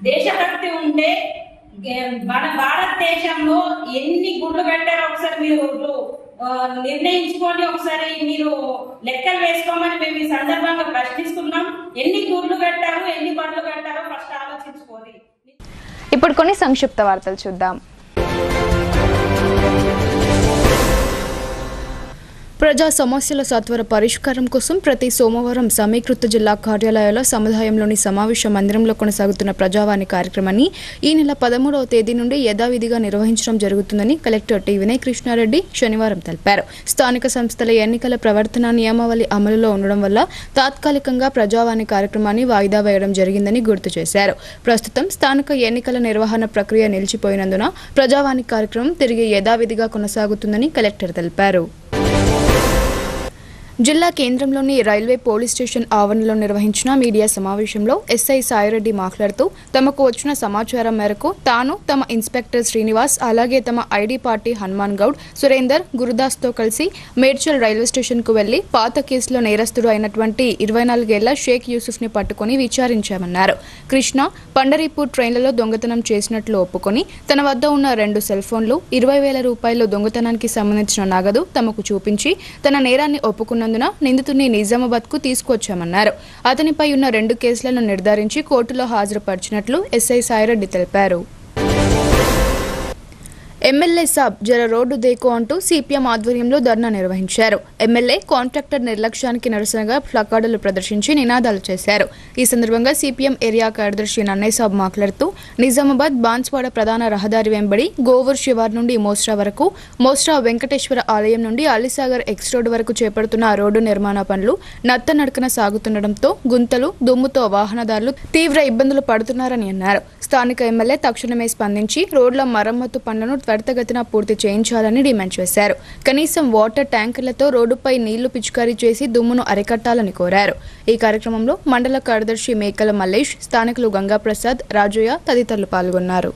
దేశభక్తి ఉంటే మన భారతదేశంలో ఎన్ని గుళ్ళు కట్టారో ఒకసారి మీరు నిర్ణయించుకోండి. ఒకసారి మీరు లెక్కలు వేసుకోమని మేము ఈ సందర్భంగా ప్రశ్నిస్తున్నాం. ఎన్ని గుళ్ళు కట్టారు, ఎన్ని బండ్లు కట్టారో ఫస్ట్ ఆలోచించుకోండి. ఇప్పుడు కొన్ని సంక్షిప్త వార్తలు చూద్దాం. ప్రజా సమస్యల సత్వర పరిష్కారం కోసం ప్రతి సోమవారం సమీకృత జిల్లా కార్యాలయాల సముదాయంలోని సమావేశ మందిరంలో కొనసాగుతున్న ప్రజావాణి కార్యక్రమాన్ని ఈ నెల 13వ తేదీ నుండి యథావిధిగా నిర్వహించడం జరుగుతుందని కలెక్టర్ టి వినయ్ కృష్ణారెడ్డి శనివారం తెలిపారు. స్థానిక సంస్థల ఎన్నికల ప్రవర్తన నియమావళి అమలులో ఉండడం వల్ల తాత్కాలికంగా ప్రజావాణి కార్యక్రమాన్ని వాయిదా వేయడం జరిగిందని గుర్తు చేశారు. ప్రస్తుతం స్థానిక ఎన్నికల నిర్వహణ ప్రక్రియ నిలిచిపోయినందున ప్రజావాణి కార్యక్రమం తిరిగి యథావిధిగా కొనసాగుతుందని కలెక్టర్ తెలిపారు. జిల్లా కేంద్రంలోని రైల్వే పోలీస్ స్టేషన్ ఆవరణలో నిర్వహించిన మీడియా సమావేశంలో ఎస్ఐ సాయిరెడ్డి మాట్లాడుతూ తమకు వచ్చిన సమాచారం మేరకు తాను తమ ఇన్స్పెక్టర్ శ్రీనివాస్ అలాగే తమ ఐడి పార్టీ హనుమాన్ గౌడ్ సురేందర్ గురుదాస్తో కలిసి మేడ్చల్ రైల్వే స్టేషన్కు వెళ్లి పాత కేసులో నేరస్తుడు అయినటువంటి 24 ఏళ్ల షేక్ యూసుఫ్ని పట్టుకుని విచారించామన్నారు. కృష్ణ పండరీపూర్ ట్రైన్లలో దొంగతనం చేసినట్లు ఒప్పుకొని తన వద్ద ఉన్న 2 సెల్ ఫోన్లు 20,000 రూపాయలు దొంగతనానికి సంబంధించిన నగదు తమకు చూపించి తన నేరాన్ని ఒప్పుకున్న నిందితుడిని నిజామాబాద్ కు తీసుకొచ్చామన్నారు. అతనిపై ఉన్న 2 కేసులను నిర్ధారించి కోర్టులో హాజరుపరిచినట్లు ఎస్ఐ సాయిరెడ్డి తెలిపారు. ఎమ్మెల్యే సాబ్ జర రోడ్డు దేకో అంటూ సిపిఎం ఆధ్వర్యంలో ధర్నా నిర్వహించారు. ఎమ్మెల్యే కాంట్రాక్టర్ నిర్లక్ష్యానికి నిరసనగా ప్లకార్డులు ప్రదర్శించి నినాదాలు చేశారు. ఈ సందర్భంగా సిపిఎం ఏరియా కార్యదర్శి నన్నయ్య సాబ్ మాట్లాడుతూ నిజామాబాద్ బాన్స్వాడ ప్రధాన రహదారి వెంబడి గోవూర్ శివార్ నుండి మోస్రా వరకు, మోస్రా వెంకటేశ్వర ఆలయం నుండి అలీసాగర్ ఎక్స్ రోడ్ వరకు చేపడుతున్న రోడ్డు నిర్మాణ పనులు నత్తనడకన సాగుతుండటంతో గుంతలు దుమ్ముతో వాహనదారులు తీవ్ర ఇబ్బందులు పడుతున్నారని అన్నారు. స్థానిక ఎమ్మెల్యే తక్షణమే స్పందించి రోడ్ల మరమ్మతు పనులను త్వరితగతిన పూర్తి చేయించాలని డిమాండ్ చేశారు. కనీసం వాటర్ ట్యాంకర్లతో రోడ్డుపై నీళ్లు పిచికారీ చేసి దుమ్మును అరికట్టాలని కోరారు. ఈ కార్యక్రమంలో మండల కార్యదర్శి మేకల మల్లేష్, స్థానికులు గంగాప్రసాద్, రాజయ్య తదితరులు పాల్గొన్నారు.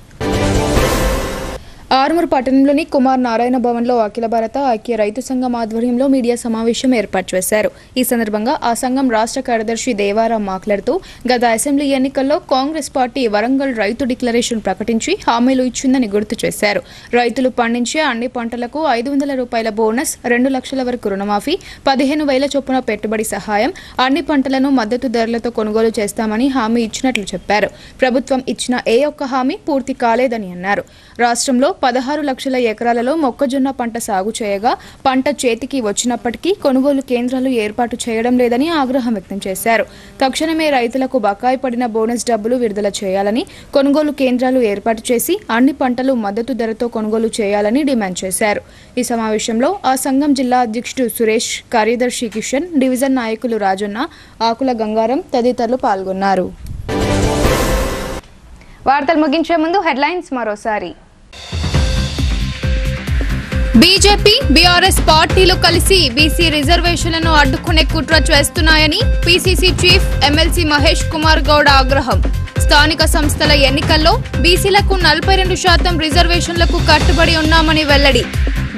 ఆర్మూర్ పట్టణంలోని కుమార్ నారాయణ భవన్లో అఖిల భారత ఐక్య రైతు సంఘం ఆధ్వర్యంలో మీడియా సమావేశం ఏర్పాటు చేశారు. ఈ సందర్భంగా ఆ సంఘం రాష్ట్ర కార్యదర్శి దేవారాం మాట్లాడుతూ గత అసెంబ్లీ ఎన్నికల్లో కాంగ్రెస్ పార్టీ వరంగల్ రైతు డిక్లరేషన్ ప్రకటించి హామీలు ఇచ్చిందని గుర్తు చేశారు. రైతులు పండించే అన్ని పంటలకు 500 రూపాయల బోనస్, 2 లక్షల వరకు రుణమాఫీ, 15,000 చొప్పున పెట్టుబడి సహాయం, అన్ని పంటలను మద్దతు ధరలతో కొనుగోలు చేస్తామని హామీ ఇచ్చినట్లు చెప్పారు. ప్రభుత్వం ఇచ్చిన ఏ ఒక్క హామీ పూర్తి కాలేదని అన్నారు. రాష్ట్రంలో 16 లక్షల ఎకరాలలో మొక్కజొన్న పంట సాగు చేయగా పంట చేతికి వచ్చినప్పటికీ కొనుగోలు కేంద్రాలు ఏర్పాటు చేయడం లేదని ఆగ్రహం వ్యక్తం చేశారు. తక్షణమే రైతులకు బకాయి పడిన బోనస్ డబ్బులు విడుదల చేయాలని, కొనుగోలు కేంద్రాలు ఏర్పాటు చేసి అన్ని పంటలు మద్దతు ధరతో కొనుగోలు చేయాలని డిమాండ్ చేశారు. ఈ సమావేశంలో ఆ సంఘం జిల్లా అధ్యక్షుడు సురేష్, కార్యదర్శి కిషన్, డివిజన్ నాయకులు రాజన్న, ఆకుల గంగారం తదితరులు పాల్గొన్నారు. వార్తలు ముగించే ముందు హెడ్లైన్స్ మరోసారి. బీజేపీ, బీఆర్ఎస్ పార్టీలు కలిసి బీసీ రిజర్వేషన్లను అడ్డుకునే కుట్ర చేస్తున్నాయని PCC chief MLC Mahesh Kumar Goud ఆగ్రహం. స్థానిక సంస్థల ఎన్నికల్లో బీసీలకు 42% రిజర్వేషన్లకు కట్టుబడి ఉన్నామని వెల్లడి.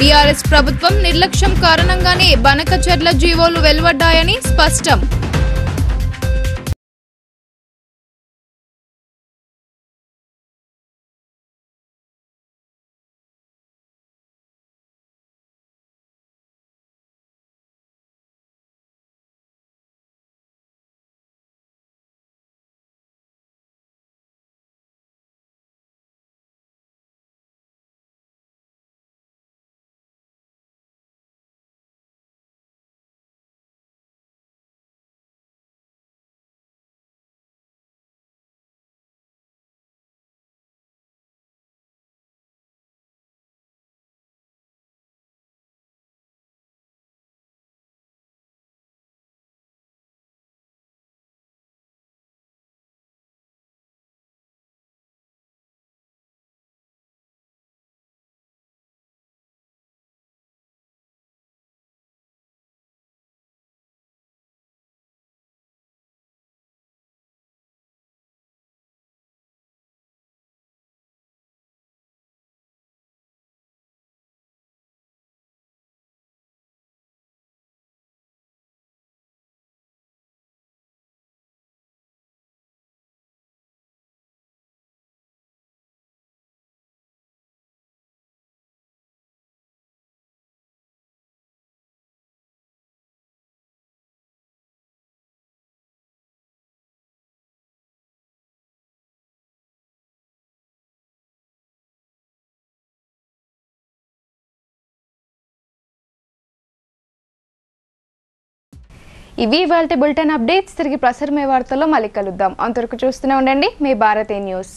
బీఆర్ఎస్ ప్రభుత్వం నిర్లక్ష్యం కారణంగానే బనకచెర్ల జీవోలు వెలువడ్డాయని స్పష్టం. ఇవి ఇవాల్టి బులెటిన్ అప్డేట్స్. తిరిగి ప్రసారమయ్యే వార్తల్లో మళ్ళీ కలుద్దాం. అంతవరకు చూస్తూనే ఉండండి మీ భారతీయ న్యూస్.